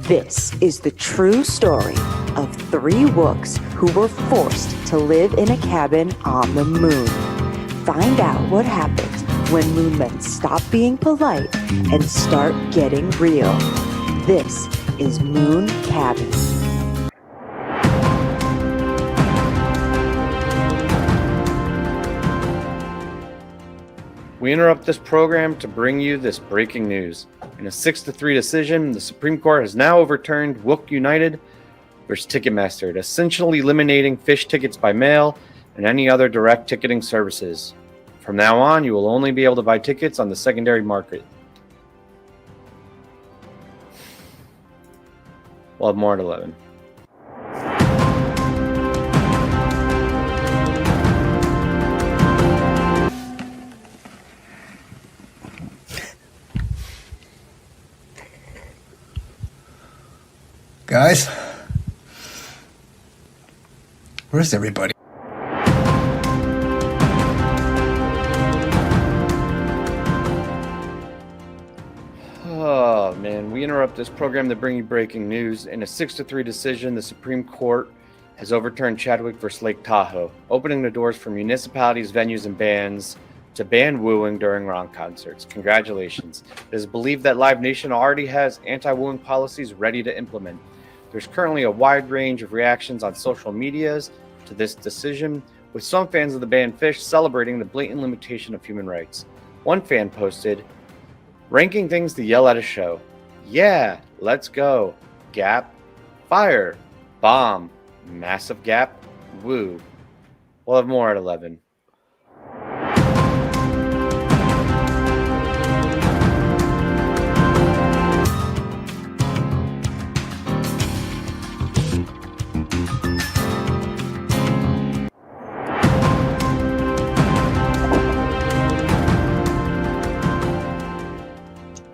This is the true story of three wooks who were forced to live in a cabin on the moon. Find out what happens when moonmen stop being polite and start getting real. This is Moon Cabin. We interrupt this program to bring you this breaking news. In a 6-3 decision, the Supreme Court has now overturned Wook United versus Ticketmaster, essentially eliminating fish tickets by mail and any other direct ticketing services. From now on, you will only be able to buy tickets on the secondary market. We'll have more at 11. Guys, where's everybody? Oh man, we interrupt this program to bring you breaking news. In a 6-3 decision, the Supreme Court has overturned Chadwick versus Lake Tahoe, opening the doors for municipalities, venues, and bands to ban wooing during rock concerts. Congratulations. It is believed that Live Nation already has anti-wooing policies ready to implement. There's currently a wide range of reactions on social medias to this decision, with some fans of the band Phish celebrating the blatant limitation of human rights. One fan posted, "Ranking things to yell at a show. Yeah, let's go. Gap, fire, bomb, massive gap, woo." We'll have more at 11.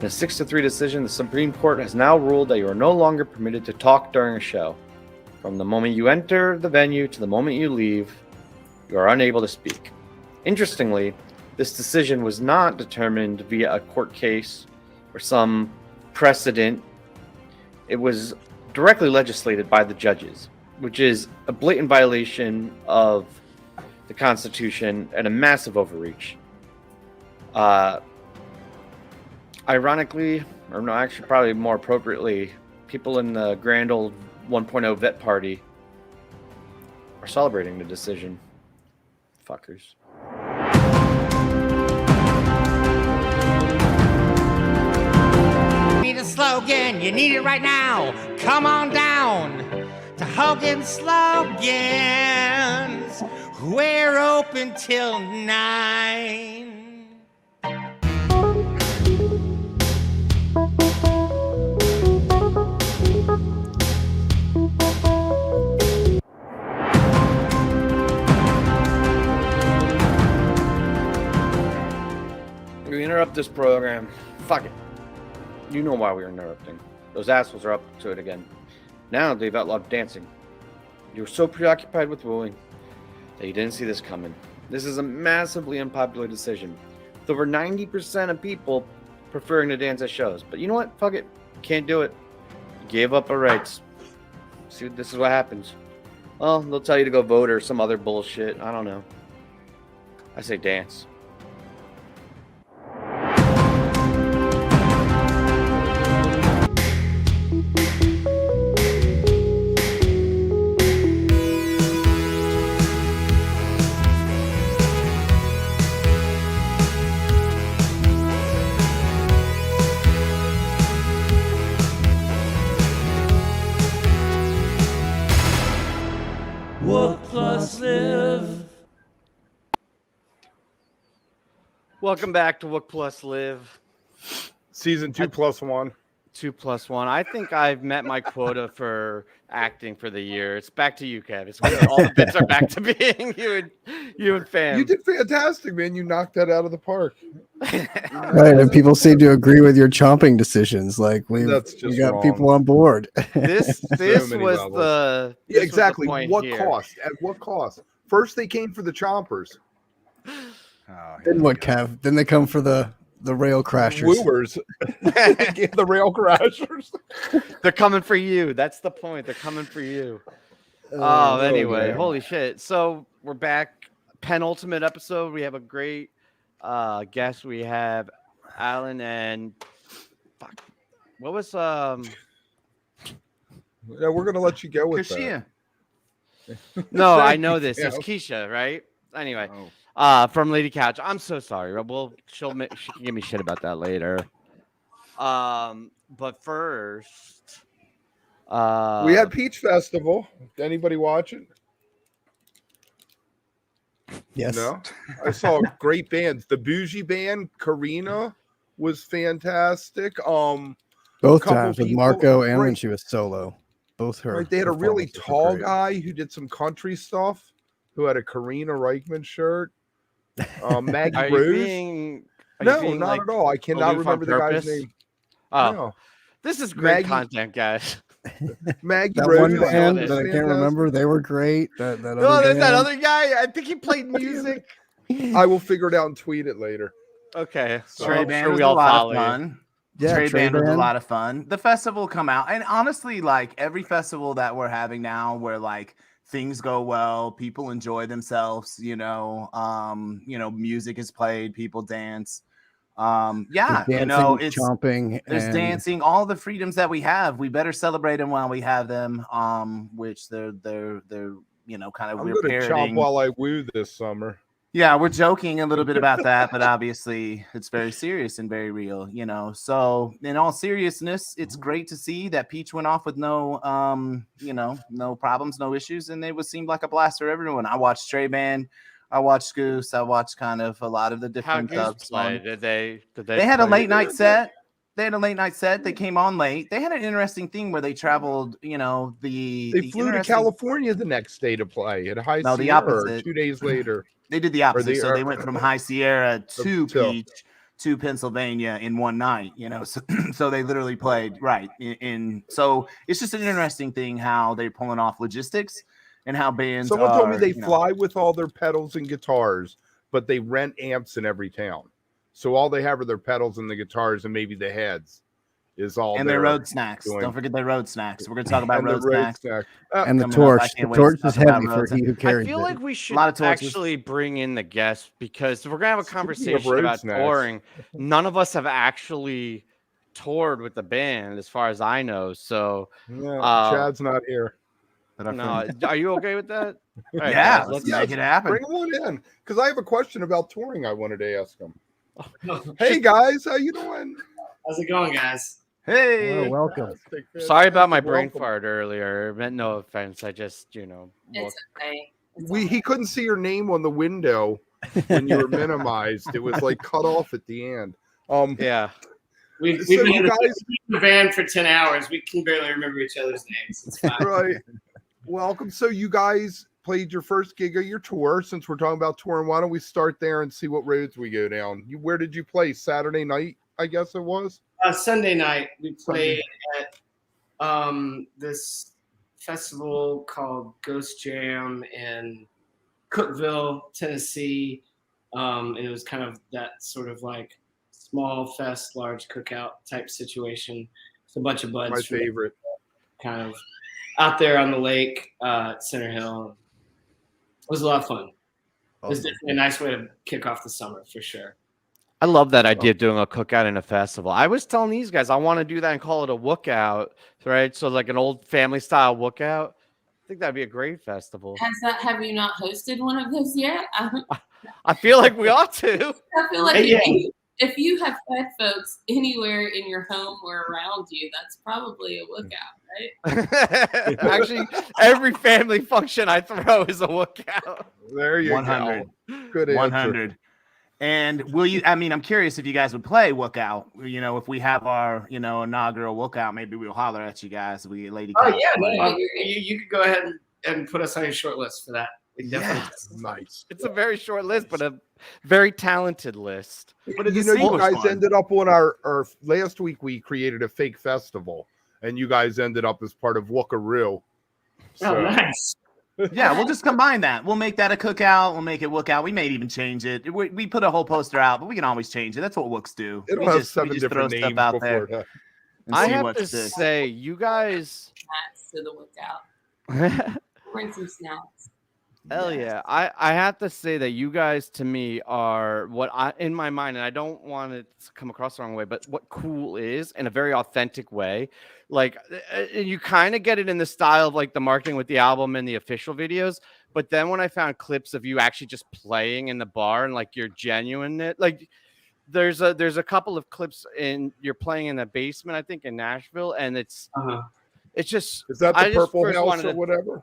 In a 6-3 decision, the Supreme Court has now ruled that you are no longer permitted to talk during a show. From the moment you enter the venue to the moment you leave, you are unable to speak. Interestingly, this decision was not determined via a court case or some precedent. It was directly legislated by the judges, which is a blatant violation of the Constitution and a massive overreach. Ironically, or no, actually probably more appropriately, people in the grand old 1.0 vet party are celebrating the decision. Fuckers. Need a slogan, you need it right now. Come on down to Hogan's Slogans. We're open till 9. We interrupt this program. Fuck it. You know why we were interrupting. Those assholes are up to it again. Now they've outlawed dancing. You were so preoccupied with wooing that you didn't see this coming. This is a massively unpopular decision, with over 90% of people preferring to dance at shows. But you know what? Fuck it. Can't do it. You gave up our rights. See, this is what happens. Well, they'll tell you to go vote or some other bullshit. I don't know. I say dance. wook+live. Welcome back to wook+live. Season 2+1. 2+1. I think I've met my quota for acting for the year. It's back to you, Kev. It's good. All the bits are back to being you and fam. You did fantastic, man. You knocked that out of the park. Right, and people seem to agree with your chomping decisions. Like we got wrong. people on board. This was levels. the Yeah, exactly. Was the point What here. cost? At what cost? First, they came for the chompers. Then what, Kev? Then they come for the The rail crashers. Wooers. The rail crashers. They're coming for you. That's the point. They're coming for you. Anyway, man. holy shit. So we're back. Penultimate episode. We have a great guest. We have Alan and fuck. What was Yeah, we're gonna let you go with Kashia. No, I Thank know you, this. It's Cal. Keisha, right? Anyway, Oh. from Lady Couch. I'm so sorry. She can give me shit about that later. But first, that. We had Peach Festival. Anybody watching? Yes. No. I saw great bands. The Bougie Band, Karina, was fantastic. Both couple times with people, Marco and when right. she was solo. Both her. Right, they had a really performances were tall great. guy who did some country stuff, who had a Karina Reichman shirt. Maggie are you Rose. being? No, not at all. I cannot aloof on remember the guy's purpose? name. Oh, No. this is great Maggie- content, guys. Maggie That Rose. one Rose band was that I can't remember, they were great. That other Oh, there's that band. other guy. I think he played music. I will figure it out and tweet it later. Okay, so Trey I'm Band sure was we a all lot follow of you. fun. Yeah, Trey Trey Band was a Band. lot of fun. The festival come out, and honestly, like every festival that we're having now, where like things go well, people enjoy themselves. Music is played, people dance. There's dancing, it's chomping. there's and dancing, all the freedoms that we have. We better celebrate them while we have them. Which they're kind of I'm we're going to chomp parroting. while I woo this summer. Yeah, we're joking a little bit about that, but obviously it's very serious and very real, So, in all seriousness, it's great to see that Peach went off with no problems, no issues, and it seemed like a blast for everyone. I watched Trey Band, I watched Goose, I watched kind of a lot of the How different Goose play? Did they had a play? late night set. They had a late night set. They came on late. They had an interesting thing where they traveled. They flew to California the next day to play at High No, the Sierra opposite. 2 days later. They did the opposite. So they or- went from High Sierra to to- Peach to Pennsylvania in one night, So they literally played right so it's just an interesting thing how they're pulling off logistics and how bands. Someone told me they fly with all their pedals and guitars, but they rent amps in every town. So all they have are their pedals and the guitars and maybe the heads is all. And their road snacks. Don't forget their road snacks. We're going to talk about and road the snacks. and the coming up. torch. I The can't wait torch to is talk about heavy for roads. he who I carries feel it. like we should lot of torches. actually bring in the guests because we're gonna have a Speaking of conversation road about snacks. touring. None of us have actually toured with the band, as far as I know. So, Yeah, Chad's not here. no, are you okay with that? All right, Yeah, guys, let's yes. make it happen. Bring one in because I have a question about touring. I wanted to ask him. Hey guys, how you doing? How's it going, guys? Hey, Oh, welcome. Sorry about my brain Welcome. fart earlier. Meant no offense. I just, It's looked- okay. He couldn't see your name on the window when you were minimized. It was like cut off at the end. yeah. We've So been you in guys, the van for 10 hours. We can barely remember each other's names. It's fine. right? Welcome. So you guys played your first gig of your tour. Since we're talking about touring, why don't we start there and see what roads we go down? Where did you play? Saturday night, I guess it was. Sunday night, we played at this festival called Ghost Jam in Cookeville, Tennessee. And it was kind of that sort of like small fest, large cookout type situation. It's a bunch of buds. My from favorite. kind of out there on the lake at Center Hill. It was a lot of fun. It was definitely a nice way to kick off the summer for sure. I love that idea of doing a cookout in a festival. I was telling these guys I want to do that and call it a wookout, right? So like an old family style wookout. I think that'd be a great festival. Have you not hosted one of those yet? I feel like we ought to. I feel like Yeah. if you have fed folks anywhere in your home or around you, that's probably a lookout, right? Actually, every family function I throw is a lookout. There you 100. go. Good answer. 100. And will you? I mean, I'm curious if you guys would play Wookout. If we have our, inaugural Wookout, maybe we'll holler at you guys. We Lady. Oh Couch yeah, play. no, you could go ahead and put us on your short list for that. We definitely. Nice. It's a very short list, but a very talented list. But it's You know, you distinguished guys one. ended up on our last week. We created a fake festival, and you guys ended up as part of Wookaroo. Oh, nice. Yeah, we'll just combine that. We'll make that a cookout. We'll make it Wookout. We may even change it. We put a whole poster out, but we can always change it. That's what Wooks do. It'll we have just 7 different names out before there it happens. and I see have what to sticks. say, you guys. Snacks to the Lookout. Bring some snacks. Hell yeah. I have to say that you guys to me are what I in my mind, and I don't want it to come across the wrong way, but what cool is in a very authentic way. Like you kind of get it in the style of like the marketing with the album and the official videos. But then when I found clips of you actually just playing in the bar and like your genuine, like there's a couple of clips in you're playing in the basement, I think in Nashville, and it's just Is that I the just Purple first House wanted or to- whatever?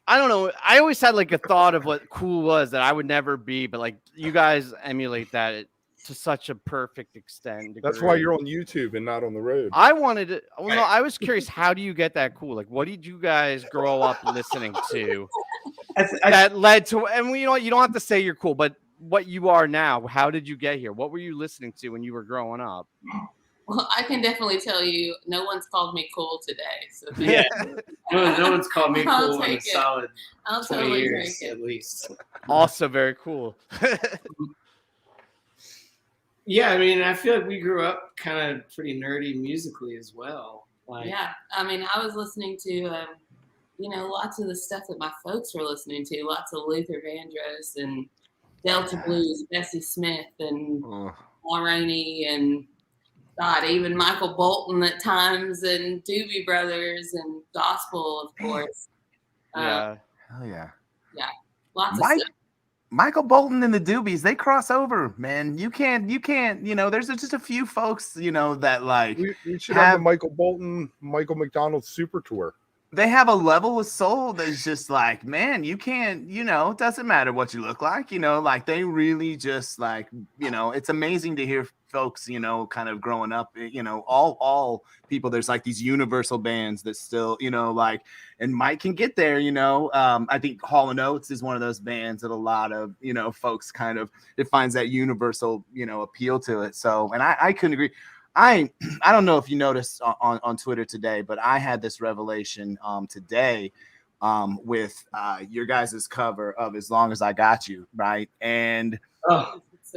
I don't know. I always had like a thought of what cool was that I would never be, but like you guys emulate that to such a perfect extent. That's why you're on YouTube and not on the road. I wanted it. Well, no, I was curious. How do you get that cool? Like, what did you guys grow up listening to that led to? And you know what? You don't have to say you're cool, but what you are now. How did you get here? What were you listening to when you were growing up? Well, I can definitely tell you, no one's called me cool today. So Yeah, no one's called me I'll cool in a take it. solid I'll 20 totally years take it. at least. Also, very cool. Yeah, I mean, I feel like we grew up kind of pretty nerdy musically as well. Like, Yeah, I mean, I was listening to, lots of the stuff that my folks were listening to. Lots of Luther Vandross and Delta Blues, Bessie Smith, and Paul Rainey, and God, even Michael Bolton at times, and Doobie Brothers, and gospel, of course. Yeah. Hell yeah. Yeah, lots of stuff. Michael Bolton and the Doobies, they cross over, man. You can't, there's just a few folks, that like we should have the Michael Bolton, Michael McDonald super tour. They have a level of soul that's just like, man, you can't, it doesn't matter what you look like, like they really just like, it's amazing to hear folks, kind of growing up, all people, there's like these universal bands that still, like, and Mike can get there, I think Hall & Oates is one of those bands that a lot of, folks kind of, it finds that universal, appeal to it. So, and I couldn't agree. I don't know if you noticed on Twitter today, but I had this revelation today with your guys' cover of As Long As I Got You, right? And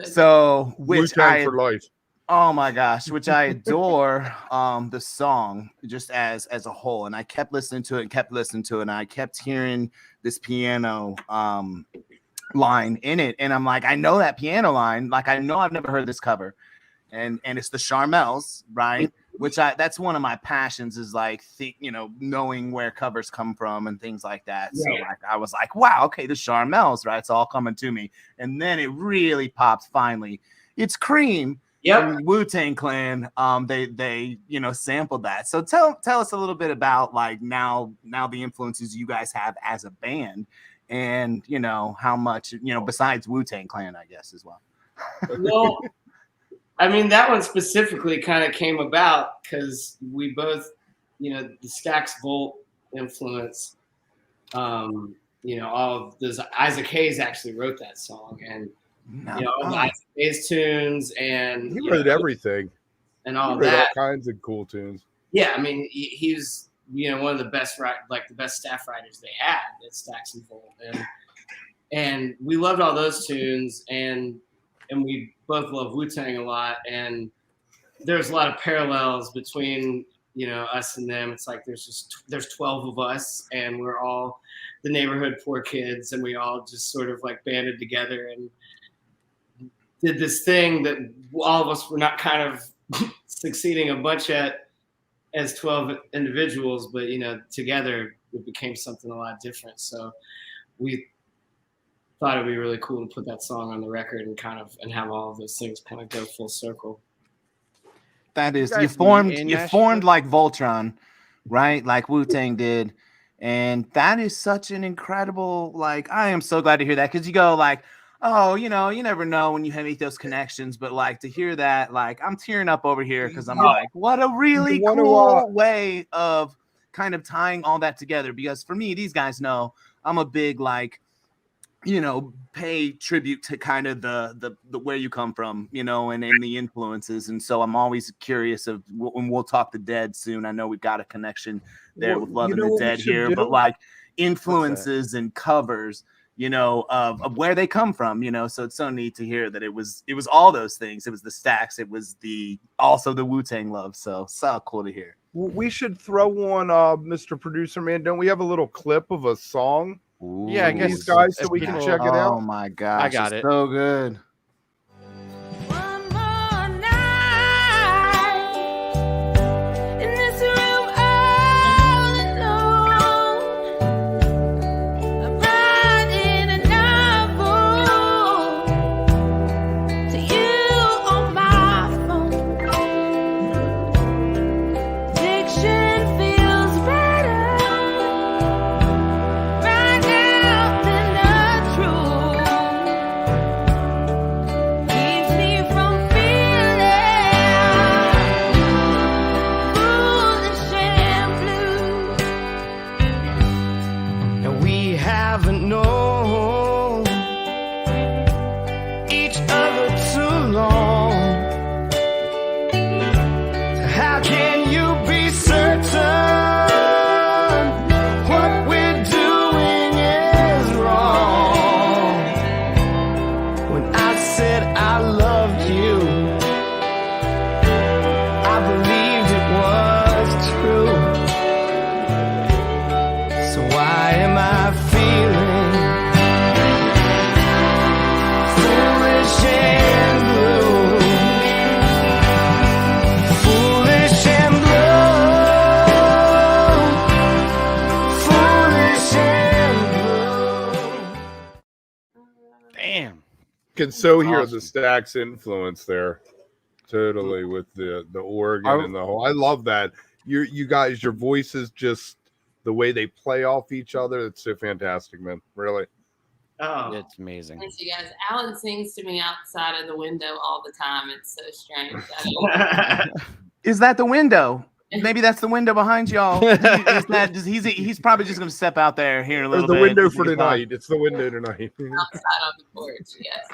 so which Wu-Tang for life. Oh my gosh, which I adore the song just as a whole. And I kept listening to it and I kept hearing this piano line in it. And I'm like, I know that piano line, like I know I've never heard this cover. And it's the Charmels, right? Which that's one of my passions is like, knowing where covers come from and things like that. Yeah. So like, I was like, wow, okay, the Charmels, right? It's all coming to me. And then it really pops finally. It's Cream. Yep. Wu-Tang Clan. They sampled that. So tell us a little bit about like now the influences you guys have as a band and how much, besides Wu-Tang Clan, I guess as well. Well, I mean, that one specifically kind of came about because we both, the Stax Volt influence, all of those. Isaac Hayes actually wrote that song, and all the Isaac Hayes tunes, and he wrote everything, and all he wrote that. all kinds of cool tunes. Yeah, I mean, he was, one of the best, the best staff writers they had at Stax and Volt, and we loved all those tunes, and we both love Wu-Tang a lot, and there's a lot of parallels between us and them. It's like there's 12 of us, and we're all the neighborhood poor kids, and we all just sort of like banded together and did this thing that all of us were not kind of succeeding a bunch at as 12 individuals, but together it became something a lot different. So we thought it'd be really cool to put that song on the record and have all of those things kind of go full circle. That is, you formed like Voltron, right? Like Wu-Tang did. And that is such an incredible, like, I am so glad to hear that. Cause you go like, oh, you never know when you make those connections, but like to hear that, like I'm tearing up over here. Cause I'm like, what a really cool way of kind of tying all that together. Because for me, these guys know I'm a big, like, pay tribute to kind of the where you come from, and the influences. And so I'm always curious of when we'll talk the Dead soon. I know we've got a connection there with Love and the Dead here, but like influences and covers, of where they come from, so it's so neat to hear that it was all those things. It was the Stax, it was also the Wu-Tang love. So cool to hear. We should throw on Mr. Producer Man. Don't we have a little clip of a song? Ooh, Yeah, I guess these guys, so we can check it out. Oh my gosh, I got it's it. so good. One more night in this room all alone. I'm writing a novel to you on my phone. Fiction feels better right now than the truth. Keeps me from feeling foolish and blue. And we haven't known each other too long. How can you be certain what we're doing is wrong? When I said I loved you, I believed it was true. So why am I feeling foolish and blue? Foolish and blue. Foolish and blue. Damn. Can so hear Awesome. the Stax influence there, totally, with the organ Are- and the whole. I love that. You guys, your voices, just the way they play off each other. It's so fantastic, man. Really. Oh, It's amazing. Thanks, you guys. Alan sings to me outside of the window all the time. It's so strange. I don't- Is that the window? Maybe that's the window behind y'all. He's probably just gonna step out there here in a There's little the bit. window for tonight. It's the window tonight. outside on the porch. Yes.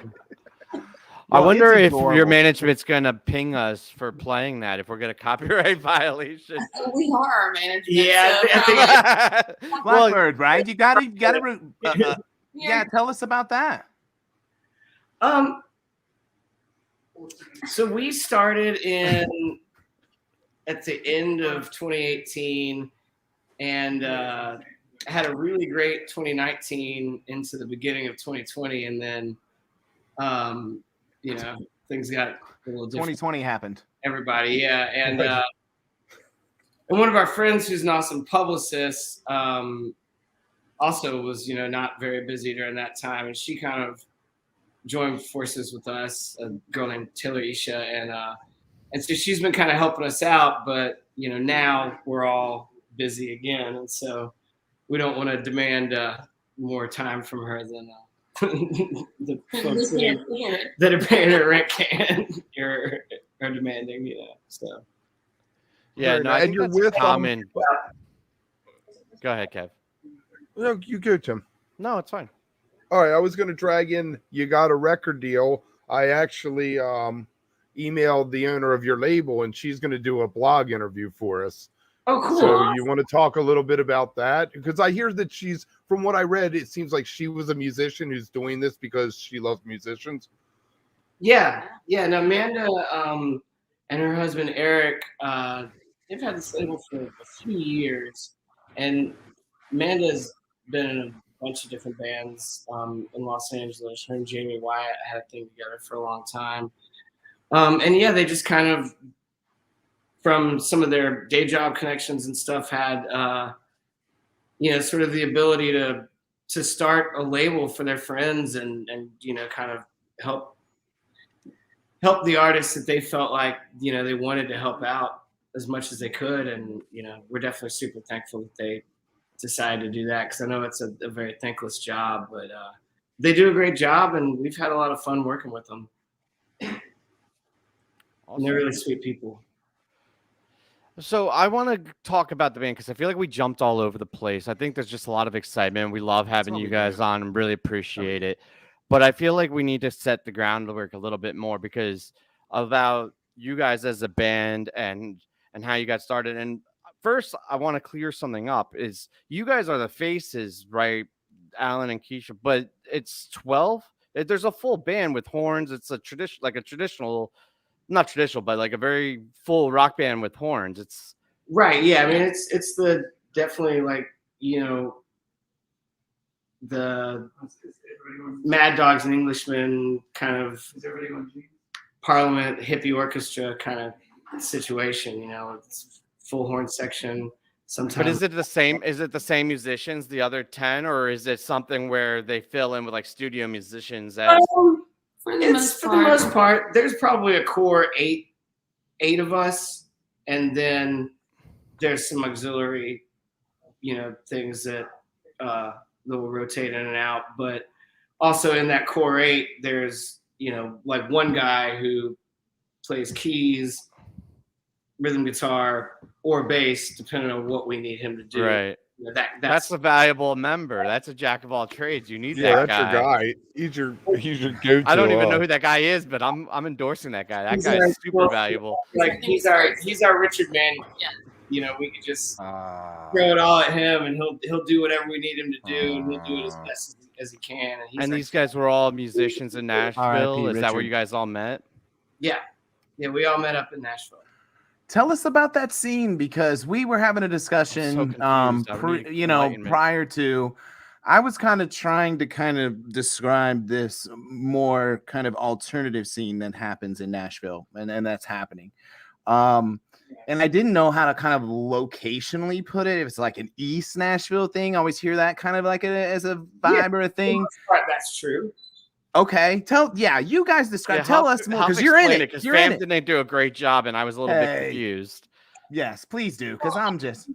I Well, wonder it's if your adorable. management's gonna ping us for playing that. If we're gonna copyright violation. We are our management. Yeah, so I think- probably- Blackbird, right? You gotta yeah, tell us about that. So we started at the end of 2018 and had a really great 2019 into the beginning of 2020, and then things got a little different. 2020 happened. Everybody, yeah, and one of our friends who's an awesome publicist also was not very busy during that time, and she kind of joined forces with us, a girl named Taylor Isha, and so she's been kind of helping us out, but now we're all busy again, and so we don't want to demand more time from her than the folks that are paying her rent are demanding, so. Yeah, Very no, nice. I And think you're that's with, common. Go ahead, Kev. No, you go, Tim. No, it's fine. All right, I was going to drag in. You got a record deal. I actually emailed the owner of your label, and she's going to do a blog interview for us. Oh, cool. So you want to talk a little bit about that? Because I hear that she's, from what I read, it seems like she was a musician who's doing this because she loves musicians. Yeah. And Amanda and her husband Eric, they've had this label for a few years, and Amanda's been in a bunch of different bands in Los Angeles. Her and Jamie Wyatt had a thing together for a long time, and yeah, they just kind of, from some of their day job connections and stuff, had sort of the ability to start a label for their friends and kind of help the artists that they felt like they wanted to help out as much as they could, and we're definitely super thankful that they decided to do that, because I know it's a very thankless job, but they do a great job, and we've had a lot of fun working with them. And they're really sweet people. So I want to talk about the band because I feel like we jumped all over the place. I think there's just a lot of excitement. We love having what you we guys do. on and really appreciate it. But I feel like we need to set the groundwork a little bit more because about you guys as a band and how you got started. And first, I want to clear something up. Is you guys are the faces, right, Alan and Keisha? But it's 12. There's a full band with horns. It's a tradition, like a traditional, not traditional, but like a very full rock band with horns. It's Right. Yeah. I mean, it's the definitely like, you know, the Mad Dogs and Englishmen kind of Parliament hippie orchestra kind of situation. You know, it's full horn section. Sometimes, but is it the same? Is it the same musicians, the other 10, or is it something where they fill in with like studio musicians as For the it's for the most part. There's probably a core eight of us, and then there's some auxiliary, you know, things that will rotate in and out. But also in that core 8, there's, you know, like one guy who plays keys, rhythm guitar, or bass, depending on what we need him to do. right? You know, That's a valuable member. That's a jack of all trades. You need Yeah, that that's guy. your guy. He's your go-to. I don't even know who that guy is, but I'm endorsing that guy. That guy is super valuable. Like he's our Richard Manning. Yeah. You know, we could just throw it all at him, and he'll do whatever we need him to do, and he'll do it as best as he can. And, he's And like, these guys were all musicians in Nashville. R.I.P. Is that where Richard. you guys all met? yeah, we all met up in Nashville. Tell us about that scene because we were having a discussion, confused. I need you know, enlightenment. prior to. I was kind of trying to kind of describe this more kind of alternative scene that happens in Nashville, and that's happening. And I didn't know how to kind of locationally put it. If it's like an East Nashville thing, I always hear that kind of like as a vibe or a thing. That's true. Okay, you guys describe. Yeah, tell us more because you're in it. Because You're in Fam it. didn't do a great job, and I was a little bit Hey. confused. Yes, please do, because I'm just.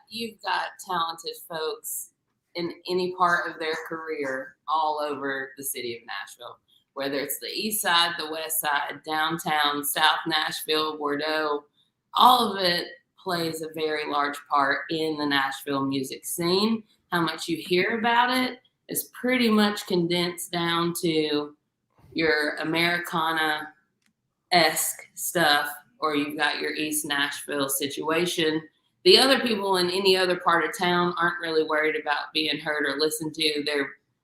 You've got talented folks in any part of their career all over the city of Nashville, whether it's the east side, the west side, downtown, South Nashville, Bordeaux, all of it plays a very large part in the Nashville music scene. How much you hear about it is pretty much condensed down to your Americana-esque stuff, or you've got your East Nashville situation. The other people in any other part of town aren't really worried about being heard or listened to.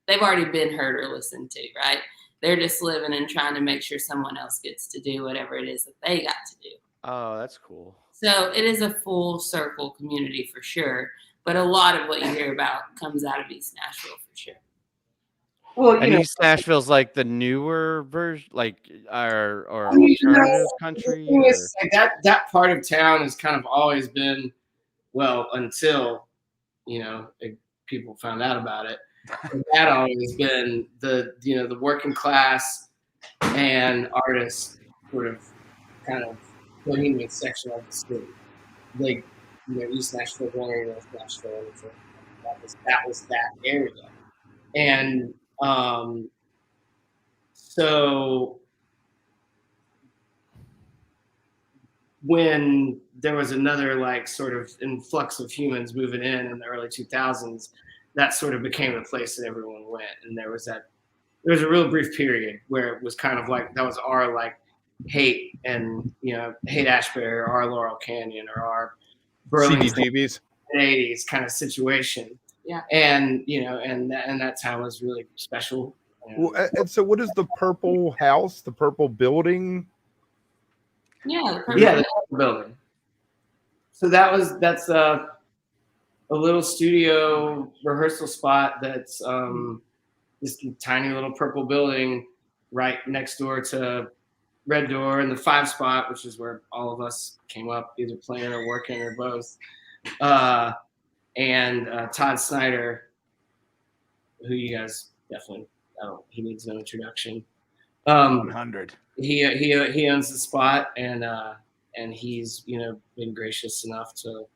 They've already been heard or listened to, right? They're just living and trying to make sure someone else gets to do whatever it is that they got to do. Oh, that's cool. So it is a full circle community for sure. But a lot of what you hear about comes out of East Nashville for sure. Well, And East Nashville's like the newer version, like or alternative country. Like that part of town has kind of always been, well, until people found out about it. That always been the working class and artists sort of kind of bohemian section of the city. Like East Nashville, West Nashville, and so that was that area, and so when there was another like sort of influx of humans moving in the early 2000s, that sort of became the place that everyone went. And there was a real brief period where it was kind of like that was our like Haight and Haight Ashbury or our Laurel Canyon or our Burlington CBGBs 80s kind of situation. Yeah. And and that town was really special. Well, and so what is the purple house, the purple building? Yeah, the building. So that's a little studio rehearsal spot that's this tiny little purple building right next door to Red Door, and the 5 spot, which is where all of us came up, either playing or working or both. And Todd Snyder, who you guys definitely, he needs no introduction. 100. He owns the spot, and he's been gracious enough to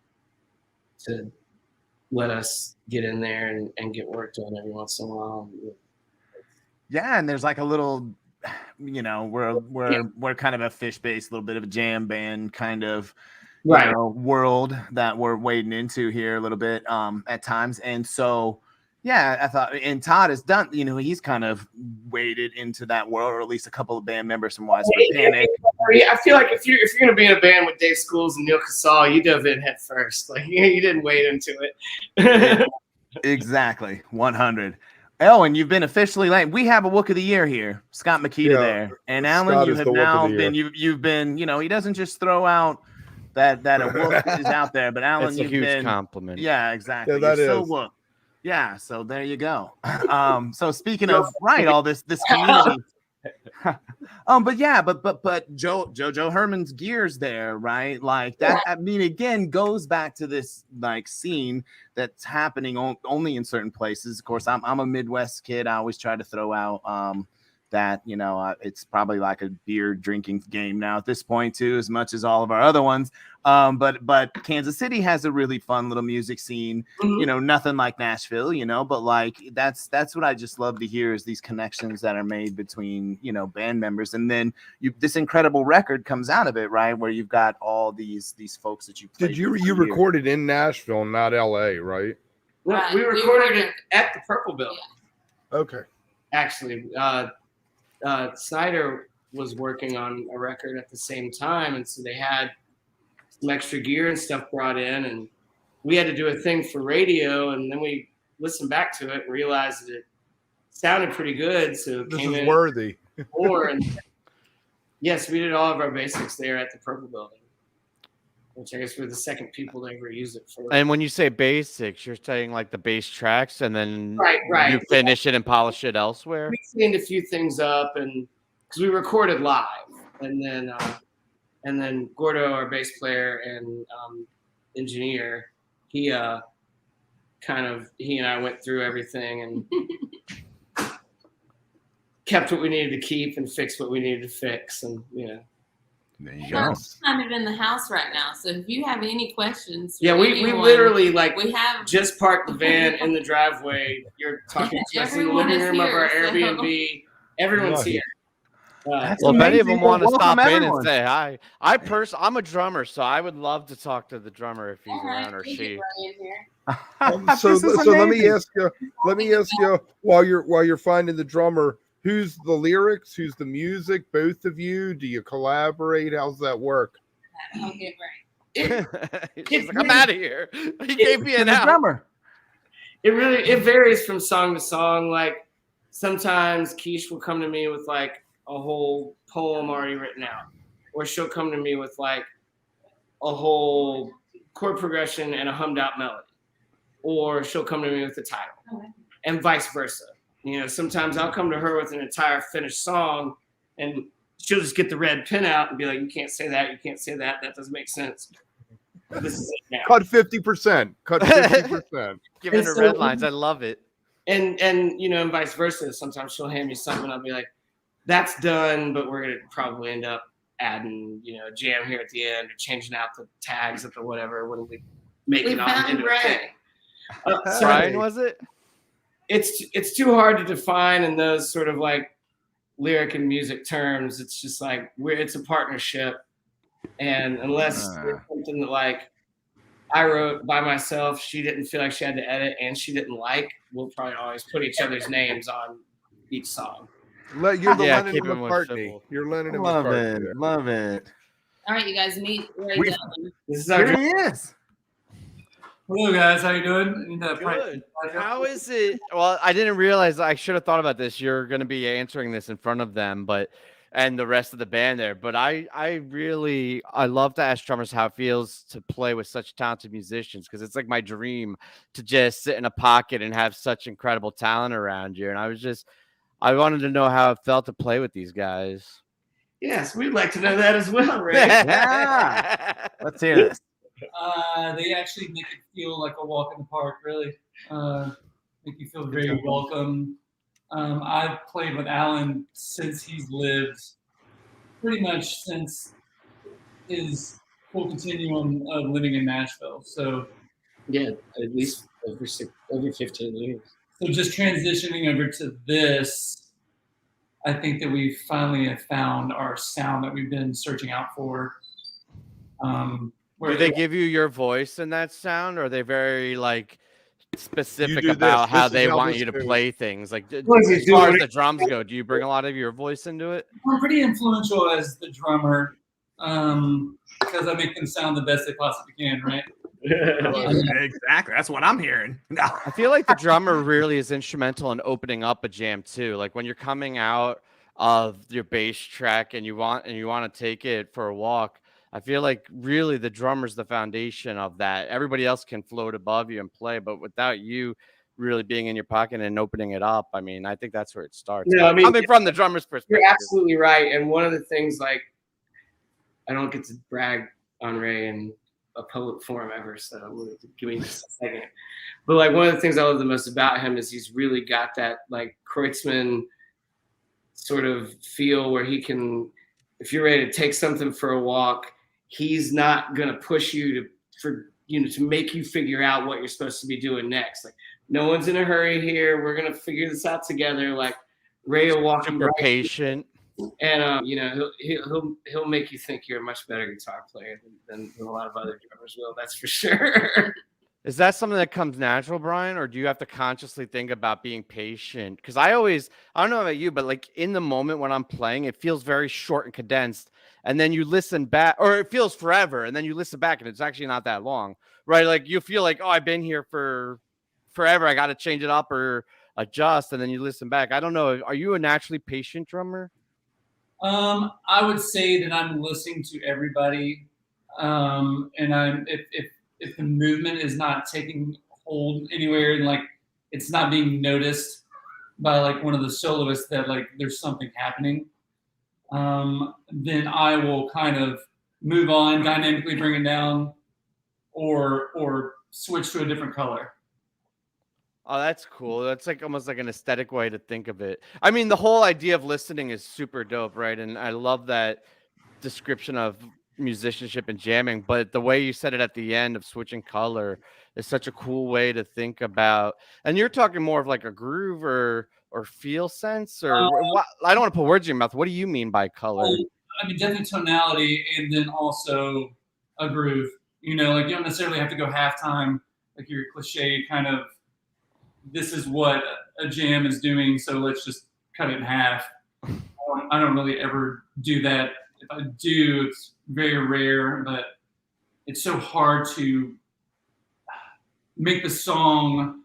let us get in there and get work done every once in a while. Yeah, and there's like a little, we're kind of a fish-based, little bit of a jam band kind of Right. world that we're wading into here a little bit at times. And so, yeah, I thought, and Todd has done, he's kind of waded into that world, or at least a couple of band members from Widespread Panic. I feel like if you're gonna be in a band with Dave Schools and Neil Casal, you dove in head first. Like you didn't wade into it. Exactly, 100. Oh, and you've been officially late. We have a Wook of the Year here, Scott Makita there, and Alan, Scott you is have the Wook now of the been. You've been. He doesn't just throw out that a Wook is out there, but Alan, It's a you've huge been. compliment. Yeah, exactly. Yeah, that You're so is. Wook. Yeah, so there you go. So speaking of all this community. But Joe Herman's gears there, right? Like that. I mean, again, goes back to this like scene that's happening only in certain places. Of course, I'm a Midwest kid. I always try to throw out that it's probably like a beer drinking game now at this point too, as much as all of our other ones. But Kansas City has a really fun little music scene. Nothing like Nashville, but like that's what I just love to hear is these connections that are made between band members, and then this incredible record comes out of it, right? Where you've got all these folks that you played. Did you recorded in Nashville, not LA, right? Right. We recorded it at the Purple Building. Okay. Actually, Snyder was working on a record at the same time, and so they had some extra gear and stuff brought in, and we had to do a thing for radio, and then we listened back to it and realized that it sounded pretty good, so it This came is in worthy. and yes, we did all of our basics there at the Purple Building, which I guess we're the second people to ever use it for. And when you say basics, you're saying like the bass tracks, and then right. you finish it and polish it elsewhere. We cleaned a few things up, and because we recorded live, and then Gordo, our bass player and engineer, he and I went through everything and kept what we needed to keep and fixed what we needed to fix, and There you We're go. kind of in the house right now, so if you have any questions, yeah, for we anyone, literally we have just parked the van in the driveway. You're talking to us in the Everyone living is room of here, our so- Airbnb. Everyone's Nice. here. That's Well, if any of them amazing. want to Welcome, stop in and everyone. say hi, I'm a drummer, so I would love to talk to the drummer if he's all right, around or we get she. right in here. So This is let me amazing. ask you while you're finding the drummer, who's the lyrics, who's the music, both of you? Do you collaborate? How's that work? I'll get right. She's like, I'm out of here. He gave me an The out. drummer. It varies from song to song. Like sometimes Keish will come to me with like a whole poem already written out, or she'll come to me with like a whole chord progression and a hummed out melody, or she'll come to me with the title, and vice versa. Sometimes I'll come to her with an entire finished song, and she'll just get the red pen out and be like, "You can't say that. You can't say that. That doesn't make sense." This is it now. Cut 50%. Cut 50%. Giving And her so- red lines. I love it. And vice versa. Sometimes she'll hand me something, and I'll be like, "That's done, but we're gonna probably end up adding, a jam here at the end, or changing out the tags at the whatever when we make We it all found into a Brett. thing." So Brian, was it? it's too hard to define in those sort of like lyric and music terms. It's just like it's a partnership, and unless it's something that like I wrote by myself, she didn't feel like she had to edit, and she didn't like, we'll probably always put each other's names on each song. You're the Yeah, Lennon keep and it more McCartney. simple. You're Lennon and Love McCartney. it. Love it. All right, you guys meet Ray We- Dillon. This is our Here he is. Hello guys, how you doing? Good. How is it? Well, I didn't realize. I should have thought about this. You're going to be answering this in front of them, and the rest of the band there. But I love to ask drummers how it feels to play with such talented musicians, because it's like my dream to just sit in a pocket and have such incredible talent around you. And I wanted to know how it felt to play with these guys. Yes, we'd like to know that as well, Ray. Yeah. Let's hear this. They actually make it feel like a walk in the park, really. Make you feel very welcome. I've played with Alan since he's lived, pretty much since his full continuum of living in Nashville. So Yeah, at least every 15 years. So just transitioning over to this, I think that we finally have found our sound that we've been searching out for. Do they give you your voice in that sound, or are they very like specific do about this. how This is they how want this you to goes. play things? Like What does he as do? far as the drums go, do you bring a lot of your voice into it? I'm pretty influential as the drummer because I make them sound the best they possibly can, right? Exactly. That's what I'm hearing. I feel like the drummer really is instrumental in opening up a jam too. Like when you're coming out of your bass track and you want to take it for a walk, I feel like really the drummer's the foundation of that. Everybody else can float above you and play, but without you really being in your pocket and opening it up, I mean, I think that's where it starts. No, I mean, coming from the drummer's perspective. You're absolutely right. And one of the things, like, I don't get to brag on Ray in a public forum ever, so give me just a second. But like one of the things I love the most about him is he's really got that like Kreutzmann sort of feel where he can, if you're ready to take something for a walk, he's not gonna push you to make you figure out what you're supposed to be doing next. Like no one's in a hurry here. We're gonna figure this out together. Like Ray will walk super patient. And he'll make you think you're a much better guitar player than a lot of other drummers will. That's for sure. Is that something that comes natural, Brian, or do you have to consciously think about being patient? Because I don't know about you, but like in the moment when I'm playing, it feels very short and condensed, and then you listen back, or it feels forever, and then you listen back, and it's actually not that long, right? Like you feel like, oh, I've been here for forever. I got to change it up or adjust, and then you listen back. I don't know. Are you a naturally patient drummer? I would say that I'm listening to everybody, and I'm if the movement is not taking hold anywhere and like it's not being noticed by like one of the soloists that like there's something happening, then I will kind of move on, dynamically bring it down, or switch to a different color. Oh, that's cool. That's like almost like an aesthetic way to think of it. I mean, the whole idea of listening is super dope, right? And I love that description of musicianship and jamming, but the way you said it at the end of switching color is such a cool way to think about. And you're talking more of like a groove or feel sense, or what? I don't want to put words in your mouth. What do you mean by color? I mean, definitely tonality, and then also a groove. You know, like you don't necessarily have to go halftime, like your cliche kind of. This is what a jam is doing, so let's just cut it in half. I don't really ever do that. If I do, it's very rare, but it's so hard to make the song,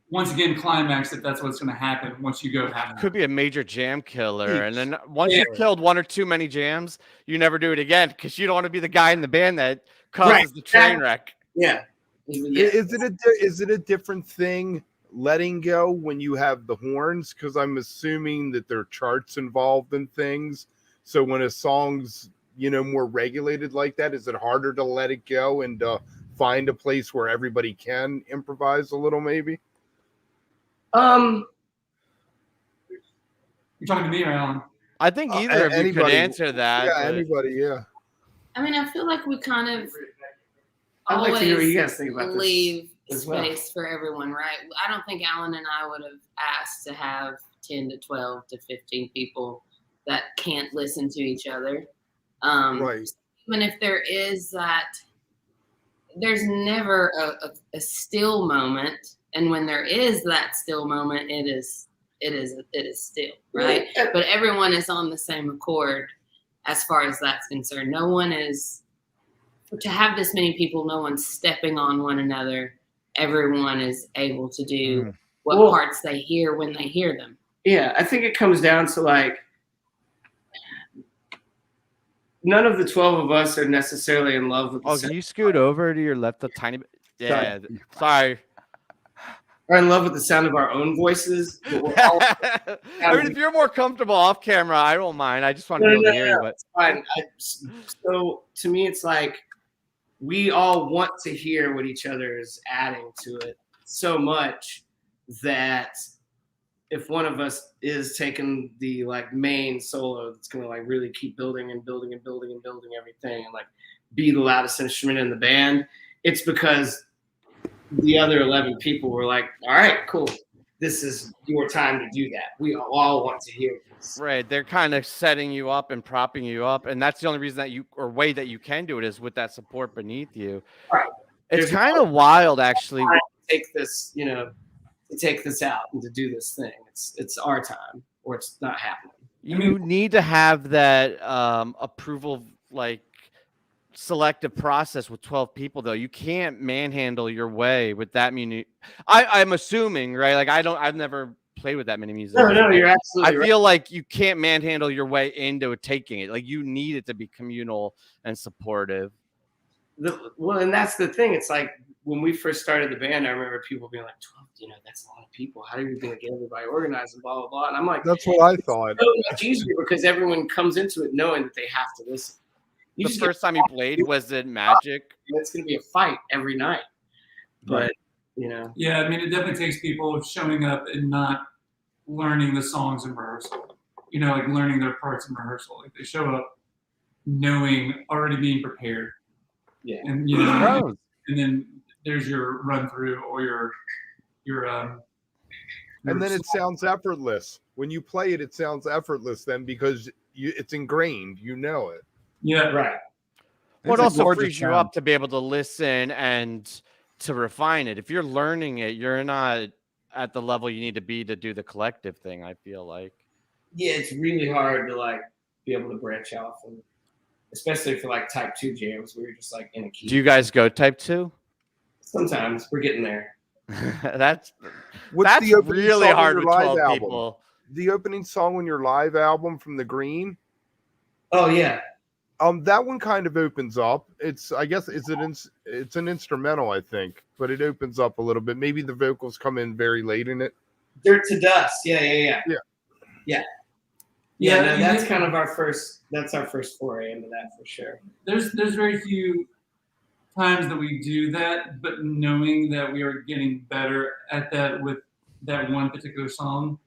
once again, climax if that's what's going to happen once you go half. Could be a major jam killer, and then once you've killed one or too many jams, you never do it again because you don't want to be the guy in the band that causes the train wreck. Yeah. Is it a different thing letting go when you have the horns? Because I'm assuming that there are charts involved in things. So when a song's more regulated like that, is it harder to let it go and find a place where everybody can improvise a little? Maybe. You're talking to me or Alan? I think either of you could answer that. Yeah, anybody. Yeah. I mean, I feel like we kind of I'd like to hear what you guys think about leave this space for everyone, right? I don't think Alan and I would have asked to have 10 to 12 to 15 people that can't listen to each other. Right. Even if there is that, there's never a still moment, and when there is that still moment, it is still, right? But everyone is on the same accord as far as that's concerned. No one is. To have this many people, no one's stepping on one another. Everyone is able to do what parts they hear when they hear them. Yeah, I think it comes down to like none of the 12 of us are necessarily in love with. Can you scoot over to your left a tiny bit? Yeah, sorry. Are in love with the sound of our own voices. But we're all I mean, if you're more comfortable off camera, I don't mind. I just want to be able to hear you. But it's fine. So to me, it's like we all want to hear what each other is adding to it so much that if one of us is taking the like main solo that's going to like really keep building and building and building and building everything and like be the loudest instrument in the band, it's because the other 11 people were like, all right, cool. this is your time to do that. We all want to hear this. Right. They're kind of setting you up and propping you up. And that's the only reason that way that you can do it is with that support beneath you. Right. It's kind of wild, actually. Take this, to take this out and to do this thing. It's our time, or it's not happening. You need to have that approval, like selective process with 12 people, though. You can't manhandle your way with that many. I'm assuming, right? Like I've never played with that many musicians. No, you're absolutely right. I feel like you can't manhandle your way into taking it. Like you need it to be communal and supportive. Well, and that's the thing. It's like when we first started the band, I remember people being like, 12, that's a lot of people. How are you going to get everybody organized and blah, blah, blah. And I'm like, that's what I thought. It's so much easier because everyone comes into it knowing that they have to listen. The first time you played, was it magic? It's going to be a fight every night. But, Yeah, I mean, it definitely takes people showing up and not learning the songs in rehearsal. Like learning their parts in rehearsal. Like they show up knowing, already being prepared. Yeah. And, and then there's your run through or your and then it sounds effortless. When you play it, it sounds effortless then because it's ingrained. You know it. Yeah, right. Well, it also frees you up to be able to listen and to refine it. If you're learning it, you're not at the level you need to be to do the collective thing, I feel like. Yeah, it's really hard to be able to branch off, and especially for type 2 jams where you're just in a key. Do you guys go type 2? Sometimes we're getting there. That's the really hard with 12 people. The opening song on your live album from The Green. Oh yeah. That one kind of opens up. It's an instrumental, I think, but it opens up a little bit. Maybe the vocals come in very late in it. Dirt to Dust. Yeah. That's kind of our first foray into that for sure. There's very few times that we do that, but knowing that we are getting better at that with that one particular song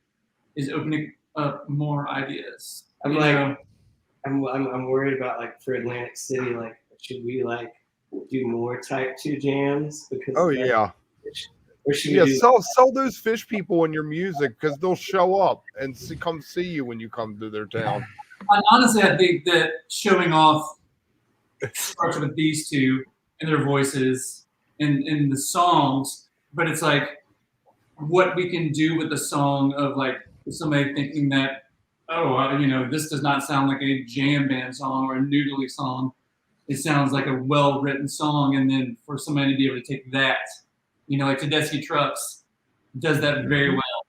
is opening up more ideas. I'm worried about for Atlantic City, should we do more type 2 jams? Because or should we sell those fish people in your music because they'll show up and come see you when you come to their town. Honestly, I think that showing off starts with these two and their voices and the songs, but it's what we can do with the song of somebody thinking that, this does not sound like a jam band song or a noodly song. It sounds like a well-written song, and then for somebody to be able to take that, Tedeschi Trucks does that very well.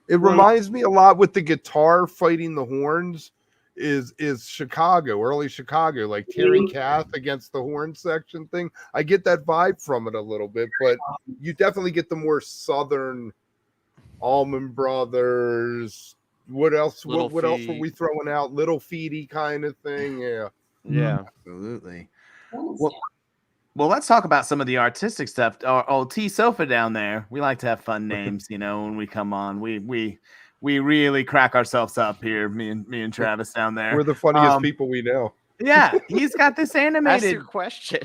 It reminds me a lot with the guitar fighting the horns is Chicago, early Chicago, like Terry Kath against the horn section thing. I get that vibe from it a little bit, but you definitely get the more southern Allman Brothers. What else? What else were we throwing out? Little Feety kind of thing. Yeah, absolutely. Well, let's talk about some of the artistic stuff. T Sofa down there. We like to have fun names, when we come on. We really crack ourselves up here. Me and Travis down there. We're the funniest people we know. Yeah, he's got this animated. Ask your question.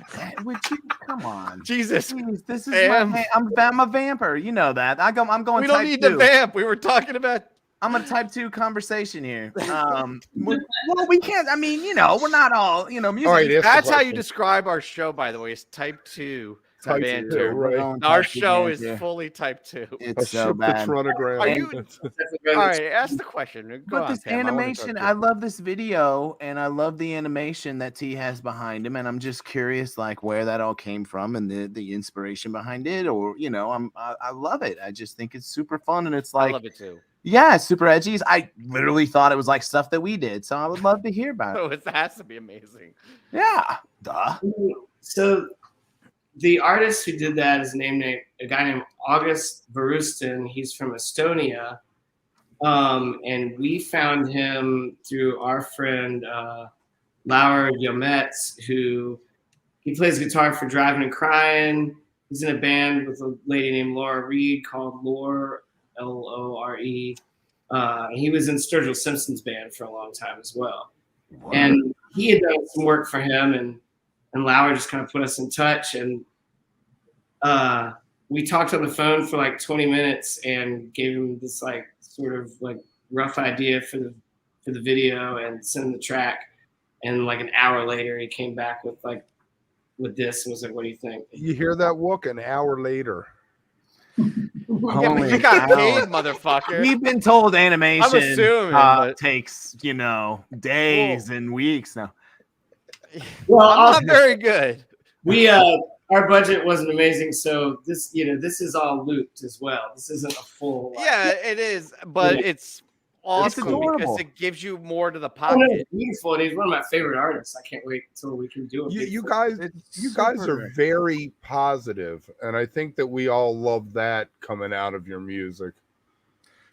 Come on, Jesus. Jeez, this is I'm a vamper. You know that. I'm going. We don't need to vamp. We were talking about. I'm a type 2 conversation here. Well, we can't. I mean, we're not all, music. All right, that's how you describe our show, by the way. It's type 2. Type 2, right. Our show is fully type 2. It's so bad. Run aground. All right, ask the question. Go on, this Pam. animation, I love this video, and I love the animation that T has behind him, and I'm just curious, where that all came from and the inspiration behind it, or I love it. I just think it's super fun, and it's I love it too. Yeah, it's super edgy. I literally thought it was stuff that we did, so I would love to hear about it. Oh, it has to be amazing. Yeah, duh. So the artist who did that is a guy named August Varustin. He's from Estonia, and we found him through our friend Laura Yomets, who he plays guitar for Driving and Crying. He's in a band with a lady named Laura Reed called Lore. Lore. He was in Sturgill Simpson's band for a long time as well. Wow. And he had done some work for him, and Lauer just kind of put us in touch. And we talked on the phone for like 20 minutes and gave him this like sort of like rough idea for the video and sent him the track. And like an hour later, he came back with this and was like, "What do you think?" You hear that, Wook? An hour later. Yeah, but you got paid, motherfucker. We've been told animation I'm assuming, takes, days and weeks now. Well, I'm not very good. We our budget wasn't amazing, so this this is all looped as well. This isn't a full. Yeah, it is, but it's awesome because it gives you more to the pocket. It's beautiful, and he's one of my favorite artists. I can't wait until we can do it. You guys are very positive, and I think that we all love that coming out of your music.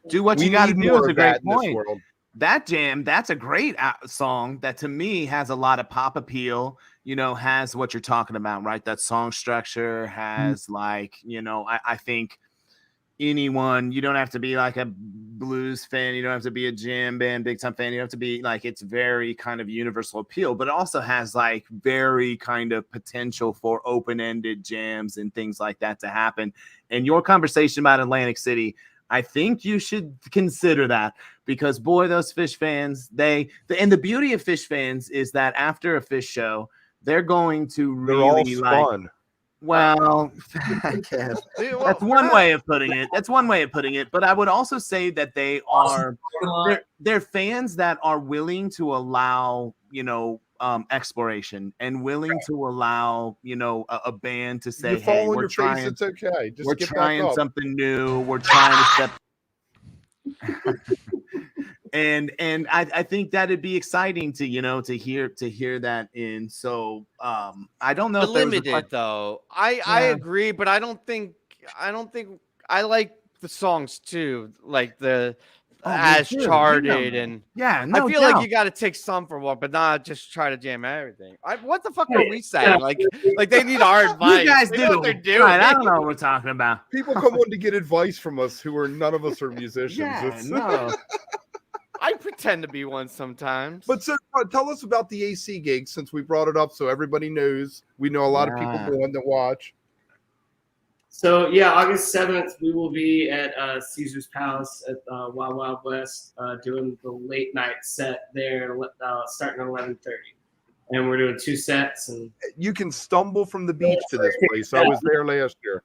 Do what We you got to need do more is a of that great in this point. world. That jam, that's a great song that to me has a lot of pop appeal, has what you're talking about, right? That song structure has I think anyone, you don't have to be like a blues fan, you don't have to be a jam band big time fan, you don't have to be like, it's very kind of universal appeal, but it also has like very kind of potential for open-ended jams and things like that to happen. And your conversation about Atlantic City, I think you should consider that, because boy, those Fish fans, and the beauty of Fish fans is that after a Fish show, they're going to really fun. Well, I guess that's one way of putting it. That's one way of putting it. But I would also say that they're fans that are willing to allow, exploration and willing to allow, a band to say, "Hey, we're trying. It's okay. Just we're get trying back up. something new. We're trying to step." And I think that'd be exciting to hear that in. So I don't know if limited though. I agree, but I don't think I like the songs too, like the as charted and I feel like you got to take some for what, but not just try to jam everything. What the fuck are we saying? Like they need our advice. You guys They do know what they're doing. Right, I don't know what we're talking about. People come on to get advice from us who are none of us are musicians. No. I pretend to be one sometimes. But so tell us about the AC gig since we brought it up, so everybody knows. We know a lot of people going to watch. So August 7th, we will be at Caesar's Palace at Wild Wild West doing the late night set there, starting at 11:30, and we're doing 2 sets. And you can stumble from the beach to this place. I was there last year.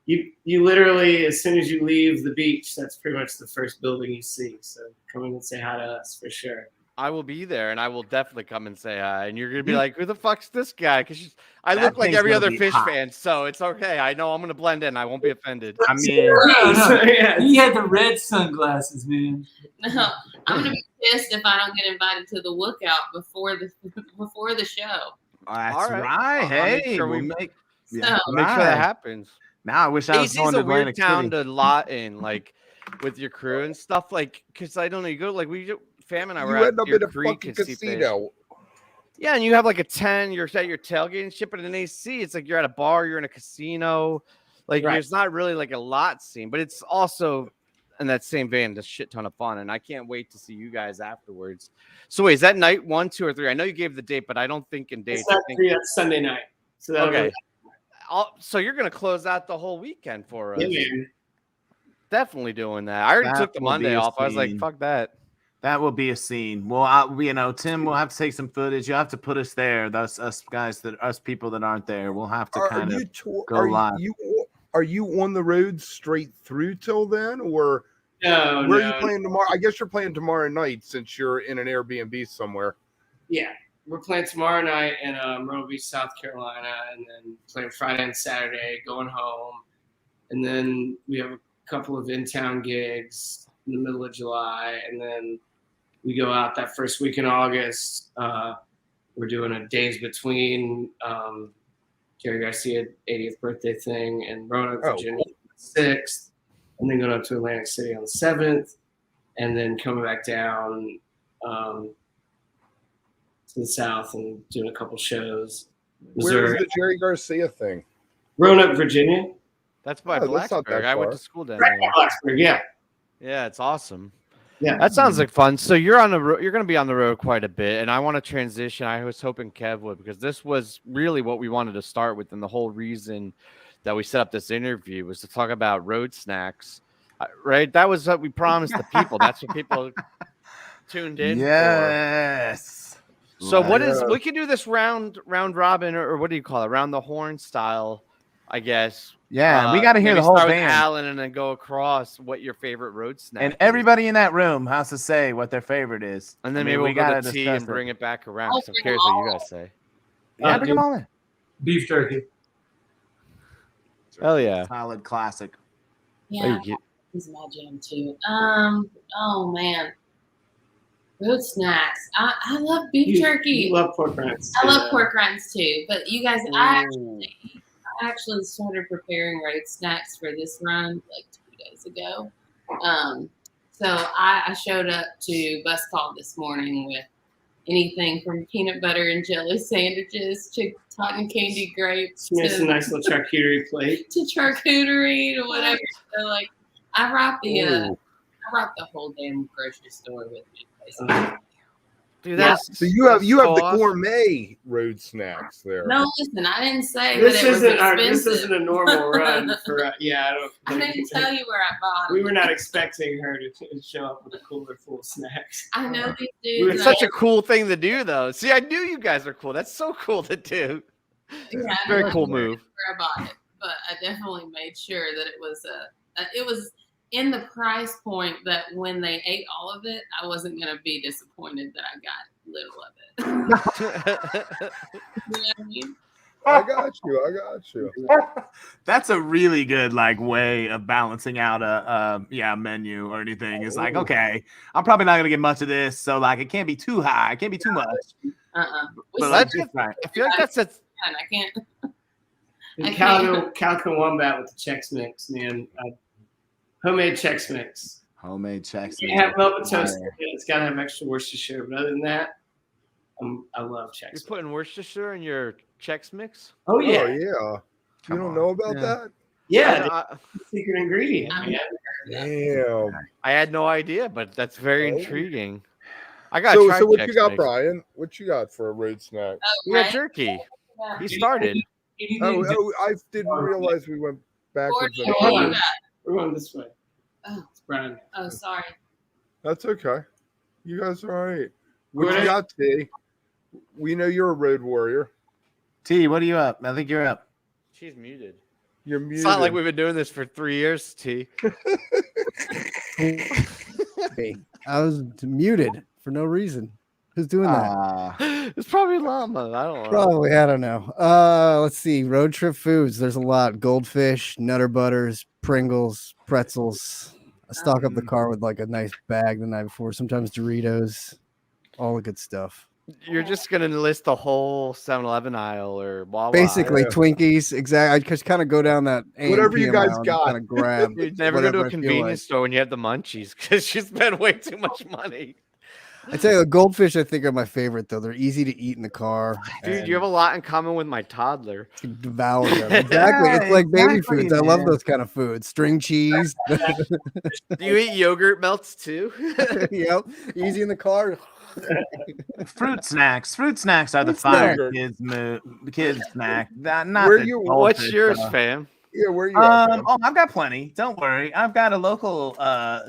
You literally, as soon as you leave the beach, that's pretty much the first building you see. So come in and say hi to us for sure. I will be there, and I will definitely come and say hi. And you're gonna be like, "Who the fuck's this guy?" Because I look like every other Fish fan, so it's okay. I know I'm gonna blend in. I won't be offended. I mean, he had the red sunglasses, man. No, I'm gonna be pissed if I don't get invited to the Wookout before the show. That's all right. Hey, make sure make sure that happens. Now I wish I was AC's going to a weird Atlantic town City. to lot in, like with your crew and stuff. Like, because I don't know, you go like Fam and I were end at up your in a Creek fucking and see Fish. casino. Yeah, and you have like a 10. You're at your tailgate and shit, but in AC, it's like you're at a bar, you're in a casino. Like there's not really like a lot scene, but it's also in that same vein, a shit ton of fun, and I can't wait to see you guys afterwards. So wait, is that night 1, 2, or 3? I know you gave the date, but I don't think in dates. That's Sunday night. So okay. So you're gonna close out the whole weekend for us. Yeah, man. Definitely doing that. I already took the Monday off. I was like, fuck that. That will be a scene. Well, Tim, we'll have to take some footage. You'll have to put us there. That's us people that aren't there. We'll have to go live. Are you on the road straight through till then, or no? Where are you playing tomorrow? I guess you're playing tomorrow night since you're in an Airbnb somewhere. Yeah, we're playing tomorrow night in Myrtle Beach, South Carolina, and then playing Friday and Saturday, going home, and then we have a couple of in-town gigs in the middle of July, and then we go out that first week in August. We're doing a Days Between Jerry Garcia 80th birthday thing in Roanoke, Virginia, on the 6th, and then going up to Atlantic City on the 7th, and then coming back down to the South and doing a couple shows. Where is the Jerry Garcia thing? Roanoke, Virginia. That's by Blacksburg. I went to school down there. Blacksburg, yeah. Yeah, it's awesome. Yeah, that sounds like fun. So you're on the road. You're going to be on the road quite a bit, and I want to transition. I was hoping Kev would, because this was really what we wanted to start with, and the whole reason that we set up this interview was to talk about road snacks, right? That was what we promised the people. That's what people tuned in for. Yes. So what is? We can do this round robin, or what do you call it? Round the horn style, I guess. Yeah, we got to hear maybe the whole start with band. Alan and then go across what your favorite road snack And is. everybody in that room has to say what their favorite is. And then I mean, maybe we'll go gotta to tea discuss and bring it back around. I'll 'Cause I'm bring curious them what you all. guys say. Yeah, bring them all in. Beef jerky. Hell yeah. Solid classic. Yeah, this is my jam too. Oh man, road snacks. I love beef jerky. You love pork rinds. I love pork rinds too. But you guys, I actually started preparing road snacks for this run like 2 days ago. So I showed up to bus call this morning with anything from peanut butter and jelly sandwiches to cotton candy grapes It's a nice little charcuterie plate. to charcuterie to whatever. So like I brought the whole damn grocery store with me. Basically. Dude, that's So you have so the awesome. gourmet road snacks there. No, listen, I didn't say This that it was isn't expensive. this isn't a normal run for I don't. I didn't tell you where I bought it. We were not expecting her to show up with a cooler full of snacks. I know these It's dudes. such a cool thing to do, though. See, I knew you guys are cool. That's so cool to do. Yeah, I Very don't cool know move. where I bought it, but I definitely made sure that it was in the price point that when they ate all of it, I wasn't going to be disappointed that I got little of it. You know what I mean? I got you. That's a really good like way of balancing out a menu or anything. It's like, okay, I'm probably not gonna get much of this, so like it can't be too high, it can't be too much. But like, just right. I feel like that's a And I can't. And Cal can wombat with the Chex Mix, man. Homemade Chex Mix. Homemade Chex. You have melted toast. It's got to have extra Worcestershire, but other than that, I love Chex. You're putting Worcestershire in your Chex Mix? Oh yeah. Oh yeah. You don't know about that? Yeah, secret ingredient. Man. Damn. I had no idea, but that's very intriguing. I got So what Chex you got, Mix. Brian? What you got for a road snack? We got jerky. He started. Oh, I didn't realize we went backwards. Gordon, and what do you forwards. got? We're going this way. Oh, It's Brian. oh, sorry. That's okay. You guys are all right. What you got, T? We know you're a road warrior. T, what are you up? I think you're up. She's muted. You're muted. It's not like we've been doing this for 3 years, T. Hey, I was muted for no reason. Who's doing that? It's probably llama. I don't know. Probably, I don't know. Let's see. Road trip foods. There's a lot. Goldfish, Nutter Butters, Pringles, pretzels. I stock up the car with like a nice bag the night before. Sometimes Doritos, all the good stuff. You're just gonna list the whole 7-Eleven aisle or Wawa. Basically, Twinkies. Exactly. I just kind of go down that Whatever you guys kind got. of grab. You never go to whatever a I feel convenience like. store when you have the munchies because you spend way too much money. I tell you, the goldfish I think are my favorite though. They're easy to eat in the car. Dude, you have a lot in common with my toddler. Can devour them. Exactly. It's like baby exactly, foods. I love man. those kind of foods. String cheese. Do you eat yogurt melts too? Yep. Easy in the car. Fruit snacks. Fruit snacks are the Fruit fire snack. kids snack. Not Where the you- What's goldfish, yours, though. fam? Yeah, where you at, man? I've got plenty. Don't worry. I've got a local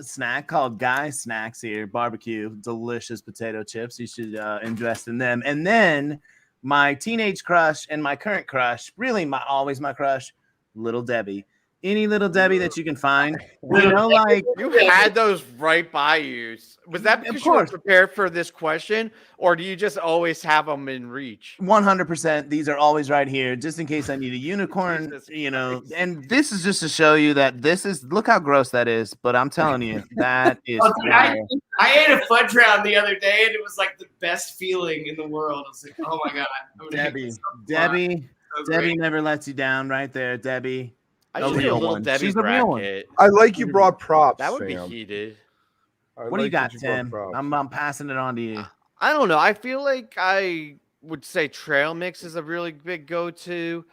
snack called Guy Snacks here, barbecue, delicious potato chips. You should invest in them. And then my teenage crush and my current crush, really always my crush, Little Debbie. Any Little Debbie that you can find. You know, like You had those right by you. Was that because you were course. prepared for this question, or do you just always have them in reach? 100%. These are always right here, just in case I need a unicorn, Jesus you know. Christ. And this is just to show you that this is, look how gross that is. But I'm telling you, that is Oh, dude, fire. I ate a fudge round the other day, and it was like the best feeling in the world. I was like, oh my god, I'm gonna hit this up. Debbie So great. never lets you down, right there, Debbie. I The should do a real little one. Debbie She's the real one. bracket. I like you brought props. That would be Sam. heated. I What do you like got, that brought Tim? props. I'm passing it on to you. I don't know. I feel like I would say trail mix is a really big go-to.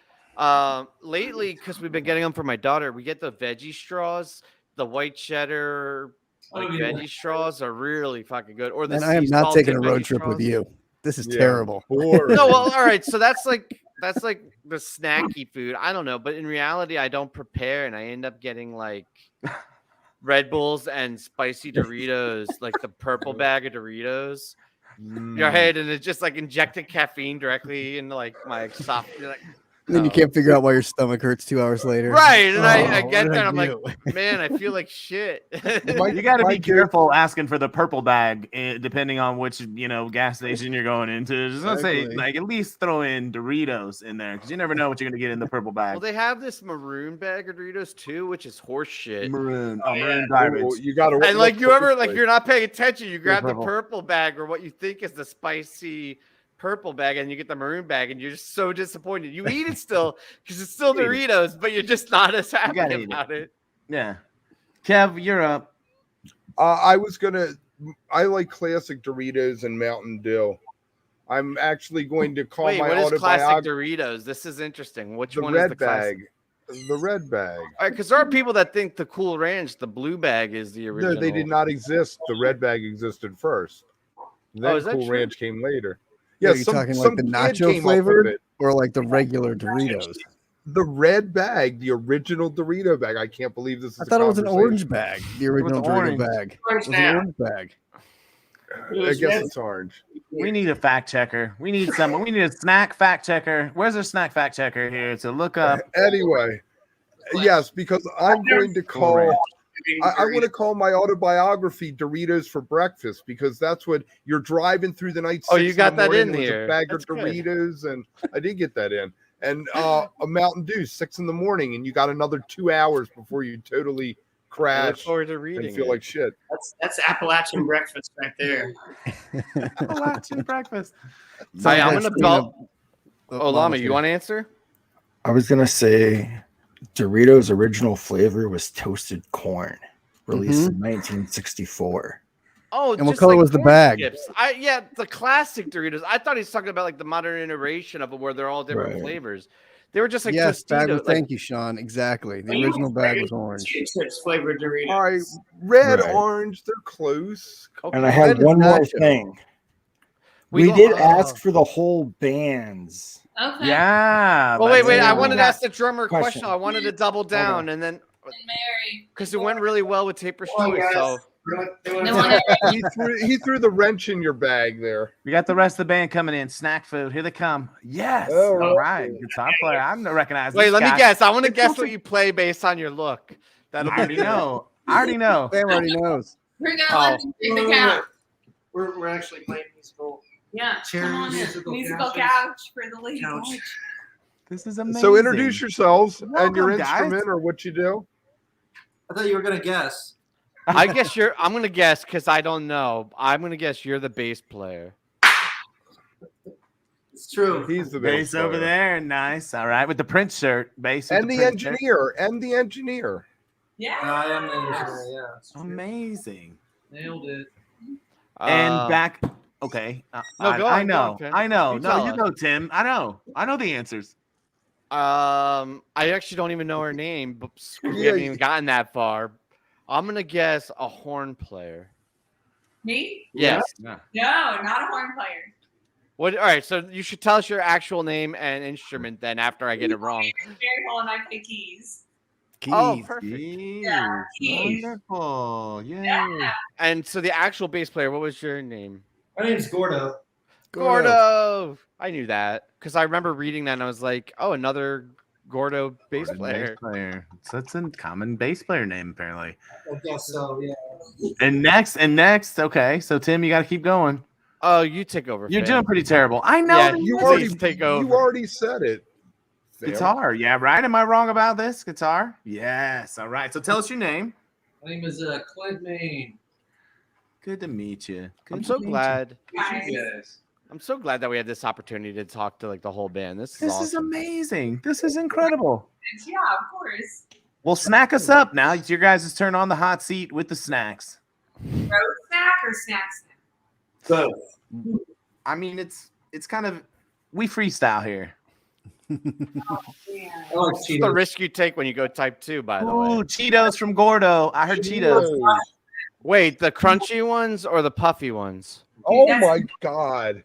Lately, because we've been getting them for my daughter, we get the veggie straws, the white cheddar like Oh, yeah. veggie straws are really fucking good. Or the And I am sea not taking a salted road veggie trip with straws. you. This is Yeah. terrible. Boring. No, well, all right. So that's like that's like the snacky food. I don't know, but in reality, I don't prepare, and I end up getting like Red Bulls and spicy Doritos, like the purple bag of Doritos. Your head, and it's just like injected caffeine directly into like my esophagus. You're like, Then you can't figure out why your stomach hurts 2 hours later. right? And I what get did there, I I'm like, do? man, I feel like shit. You got to be careful asking for the purple bag, depending on which gas station you're going into. Just gonna say, like, at least throw in Doritos in there, because you never know what you're gonna get in the purple bag. Well, they have this maroon bag of Doritos too, which is horse shit. Maroon garbage. You got to. And like you ever like you're not paying attention, you grab the purple. purple bag or what you think is the spicy purple bag, and you get the maroon bag, and you're just so disappointed. You eat it still because it's still Doritos, but you're just not as happy about it. Yeah, Kev, you're up. I like classic Doritos and Mountain Dew. I'm actually going to call Wait, my what is classic autobiography Doritos? This is interesting. Which the one red is the classic? bag. The red bag. All right, because there are people that think the Cool Ranch, the blue bag, is the original. No, they did not exist. The red bag existed first. Then is that Cool true? Ranch came later. Yeah, Yeah, you some talking like the kid nacho came up with flavored it. or like the regular Doritos? The red bag, the original Dorito bag. I can't believe this is. I thought it was an orange bag. The original Dorito orange. bag. Orange It was an now. orange bag. I guess it's orange. We need a fact checker. We need someone. We need a snack fact checker. Where's a snack fact checker here to look up? Anyway, yes, because I'm going to call. I want to call my autobiography Doritos for Breakfast, because that's what you're driving through the night. Oh, you 6 got that morning in with here. A bag That's of good. Doritos, and I did get that in, and a Mountain Dew 6 a.m, and you got another 2 hours before you totally I look crash forward to reading and feel it. like shit. That's Appalachian breakfast right there. Appalachian breakfast. Sorry, I'm Sounds gonna like belt. Cena- Oh, Lama, you want to answer? I was gonna say Doritos' original flavor was toasted corn, released in 1964. Oh, And what just color like was the corn bag? chips. Yeah, the classic Doritos. I thought he was talking about like the modern iteration of it, where they're all different Right. flavors. They were just like yes, bag Tostitos. was, thank you, Sean. Exactly. The You original bag was potato orange. chips flavored Doritos. All right, red, Right. orange, they're close. And I have Red is one more nacho. thing. We We go- did ask for the whole bands. Okay. Yeah. Oh, wait. I Yeah. wanted to ask the drummer a question. Question. I wanted to double down, and then And Mary. because it went really well with Taper's Oh, choice. yes. So No one ever- He threw the wrench in your bag there. We got the rest of the band coming in. Snack food. Here they come. Yes. All All right. right. Guitar player. I'm gonna recognize. wait, this let me guy. guess. I want to guess what you play based on your look. That'll I be already good. know. I already know. Sam already knows. We're gonna let them take the couch. We're actually playing musical. Yeah, come on in. Musical Musical couches. couch for the lady Couch. couch. This is amazing. So introduce yourselves and your Welcome, guys. instrument or what you do. I thought you were gonna guess. I guess I'm gonna guess because I don't know. I'm gonna guess you're the bass player. It's true. He's the Bass over player. there. Nice. All right. With the Prince shirt. Bass with And the Prince shirt. engineer. And the engineer. Yeah. I am the engineer. Yeah. it's true. Amazing. Nailed it. And back. Okay. No, go I on, know. go on, Tim. I know. You No, tell you us. go, Tim. I know. I know the answers. I actually don't even know her name, but we Yeah, haven't even gotten that far. I'm gonna guess a horn player. Me? Yes. Yeah. No, not a horn player. What? All right. So you should tell us your actual name and instrument then after I get it wrong. Mary Hall and I play keys. Keys. Oh, perfect. Yeah, keys. Wonderful. Yay. Yeah. And so the actual bass player, what was your name? My name's Gordo. Gordo. I knew that because I remember reading that and I was like, oh, another Gordo bass Bass player. player. So that's a common bass player name, apparently. I guess so. Yeah. And next. Okay. So, Tim, you got to keep going. Oh, you take over. You're Fam. doing pretty terrible. I know. Yeah, that You Please already take over. You already said it. Sam. Guitar. Yeah, right. Am I wrong about this? Guitar? Yes. All right. So tell us your name. My name is Clint Main. Good to meet you. Good I'm to so meet you. glad. You guys. I'm so glad that we had this opportunity to talk to like the whole band. This is This awesome. is amazing. This is incredible. Yeah, of course. Well, snack us up now. It's your guys' turn on the hot seat with the snacks. Road snack or snack snack? Both. I mean, it's kind of we freestyle here. Yeah. I like This is the Cheetos. risk you take when you go type 2, by the way. Ooh, Cheetos from Gordo. I heard Cheetos. Wait, the crunchy ones or the puffy ones? Oh That's- my God.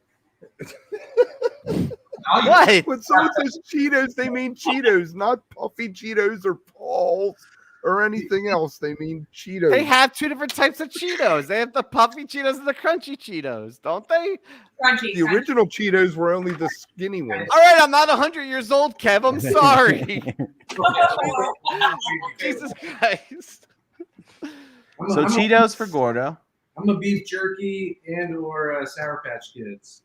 What? When someone says Cheetos, they mean Cheetos, not puffy Cheetos or Paul's or anything else. They mean Cheetos. They have two different types of Cheetos. They have the puffy Cheetos and the crunchy Cheetos, don't they? The original Cheetos were only the skinny ones. All right, I'm not 100 years old, Kev. I'm sorry. Jesus Christ. So Cheetos for Gordo. I'm a beef jerky and or Sour Patch Kids.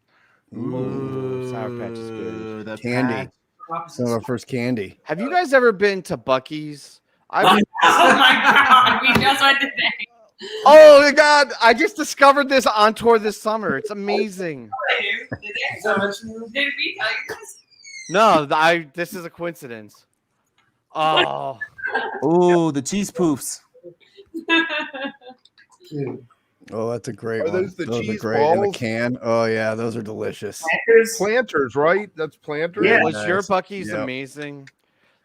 Ooh, Sour Patch is good. The Candy. patch. Some of our first candy. Have you guys ever been to Buc-ee's? Oh my god, we just went today. Oh my god, I just discovered this on tour this summer. It's amazing. Did we tell you this? No, this is a coincidence. Oh. Ooh, the cheese poofs. Oh, that's a great Are one. those the are cheese great in a balls? can. Oh yeah, those are delicious. Planters, right? That's Planters. Yeah, Yeah, was your nice. Buc-ee's Yep. amazing?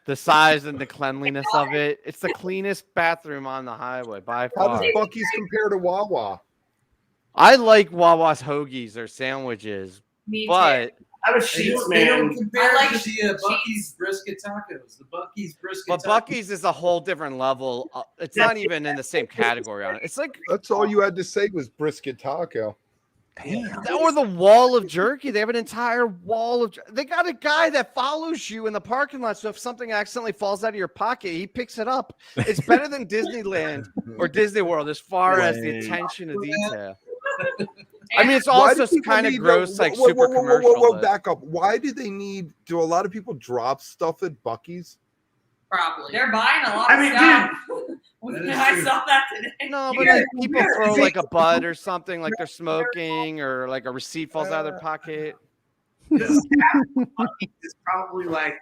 The size and the cleanliness of it. It's the cleanest bathroom on the highway by How far. does Buc-ee's compare to Wawa? I like Wawa's hoagies or sandwiches, Me but I'm a They Sheets don't, they don't man. compare I like to the cheese. Buc-ee's brisket tacos. The Buc-ee's brisket but tacos. Buc-ee's is a whole different level. It's not even in the same category on it. It's like That's all you had to say was brisket taco. or the wall of jerky. They have an entire wall of. They got a guy that follows you in the parking lot. So if something accidentally falls out of your pocket, he picks it up. It's better than Disneyland or Disney World as far as the attention to detail. I mean, it's Why do also people kind of need gross, like whoa, super commercial. but- back up. Why do they need? Do a lot of people drop stuff at Buc-ee's? Probably. They're buying a lot I of mean, stuff. That is I true. saw that today. No, You but gotta like, people compare. throw Is it- like a bud or something, like they're smoking, or like a receipt falls out of their pocket. This is probably like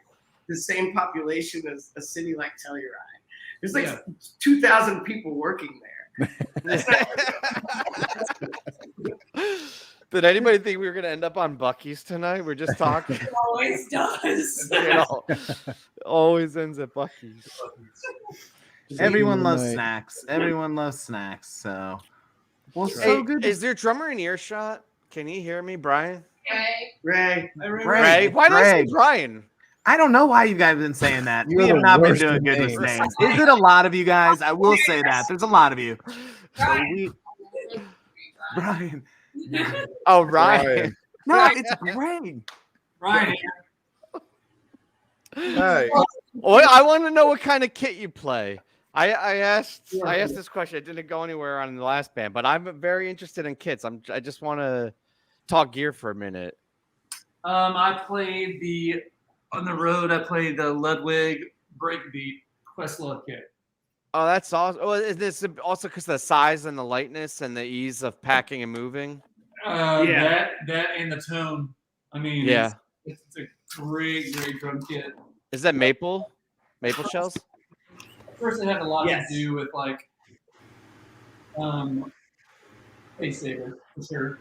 the same population as a city like Telluride. There's like 2,000 people working there. Did anybody think we were gonna end up on Buc-ee's tonight? We're just talking. It always does. Always ends at Buc-ee's. Everyone loves Night. snacks. Everyone loves snacks. So, well, Hey, so good. is there drummer in earshot? Can you hear me, Brian? Ray. Ray? Why did I say Brian? I don't know why you guys have been saying that. You're We have the not been worst doing at good with names. names. Is it a lot of you guys? I will say that. There's a lot of you. So Brian. Oh, Ryan. No, it's Greg. Ryan. Hey, Well, I want to know what kind of kit you play. I asked this question. It didn't go anywhere on the last band, but I'm very interested in kits. I just want to talk gear for a minute. I played on the road. I played the Ludwig Breakbeat Questlove kit. Oh, that's awesome. Oh, is this also because the size and the lightness and the ease of packing and moving? That and the tone. I mean, Yeah. it's a great drum kit. Is that maple shells? First, it had a lot Yes. to do with like Space Saver for sure.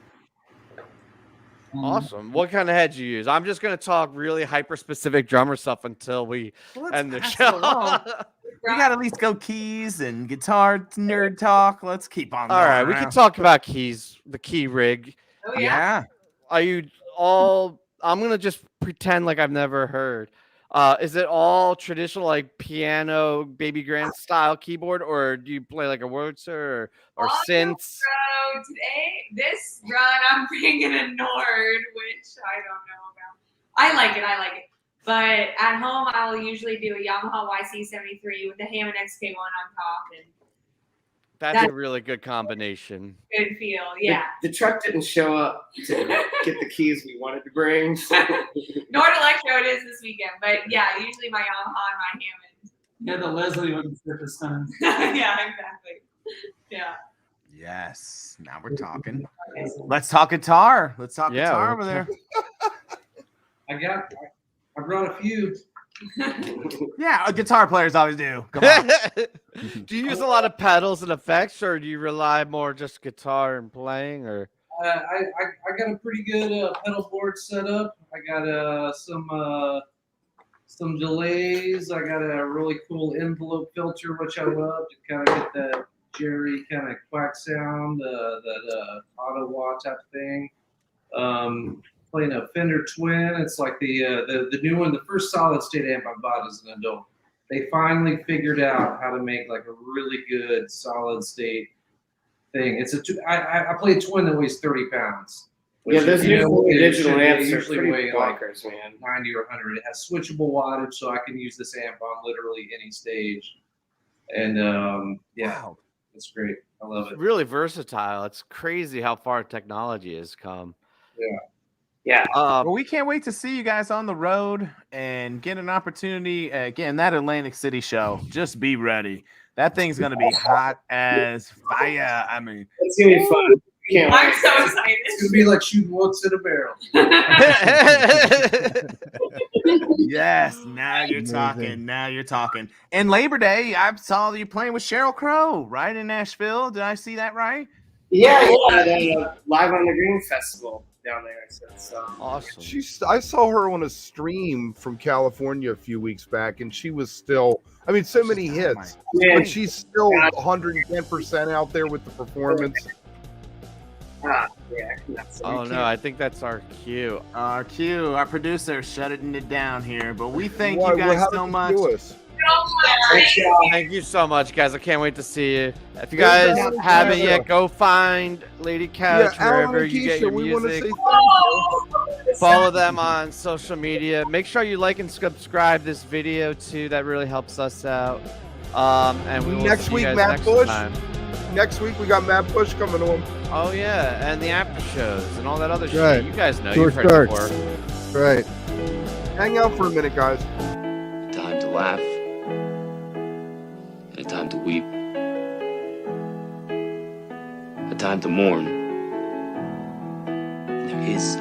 Awesome. What kind of heads you use? I'm just gonna talk really hyper specific drummer stuff until we end the pass show. it along. We got to at least go keys and guitar nerd talk. Let's keep on. All going right, we around. can talk about keys, the key rig. Oh, Yeah. Are you all? I'm gonna just pretend like I've never heard. Is it all traditional, like piano, baby grand style keyboard, or do you play like a Wurlitzer or synths? So today, this run, I'm bringing a Nord, which I don't know about. I like it. But at home, I'll usually do a Yamaha YC73 with the Hammond XK1 on top, and That's a really good combination. good feel. Yeah. The truck didn't show up to get the keys we wanted to bring. So. Nord Electro it is this weekend, but yeah, usually my Yamaha and my Hammond. Yeah, the Leslie one for this time. Yeah, exactly. Yeah. Yes. Now we're talking. Let's talk guitar. Let's talk Yeah, guitar we'll over there. I brought a few. Yeah, guitar players always do. Come on. Do you use a lot of pedals and effects, or do you rely more just guitar and playing? Or I got a pretty good pedal board set up. I got some delays. I got a really cool envelope filter, which I love to kind of get that Jerry kind of quack sound, that auto wah type thing. playing a Fender Twin. It's like the new one, the first solid state amp I bought as an adult. They finally figured out how to make like a really good solid state thing. It's I play a Twin that weighs 30 pounds. Yeah, those new digital amps are usually pretty weigh like bonkers, man. 90 or 100. It has switchable wattage, so I can use this amp on literally any stage. And wow, it's great. I love it. Really versatile. It's crazy how far technology has come. Yeah. Yeah. Well, we can't wait to see you guys on the road and get an opportunity. Again, that Atlantic City show. Just be ready. That thing's going to be hot as fire. I mean, it's going to be fun. I'm so excited. It's going to be like shooting wooks in a barrel. Yes, now you're talking. Now you're talking. And Labor Day, I saw you playing with Sheryl Crow, right, in Nashville. Did I see that right? Yeah, at Live on the Green Festival down there. So it's awesome. I saw her on a stream from California a few weeks back, and she was still, I mean, so many hits, but she's still 110% out there with the performance. Oh no, I think that's our cue. Our producer shutting it down here. But we thank you guys so much. Thank you so much, guys. I can't wait to see you. If you guys haven't yet, go find Lady Couch wherever you get your music. Follow them on social media. Make sure you like and subscribe this video too. That really helps us out. And we will next see week, you guys Matt next Bush. time. Next week we got Matt Bush coming on. Oh yeah, and the after shows and all that other Right. shit. You guys know. Tour You've heard before. starts. Right. Hang out for a minute, guys. Time to laugh and a time to weep, a time to mourn. And there is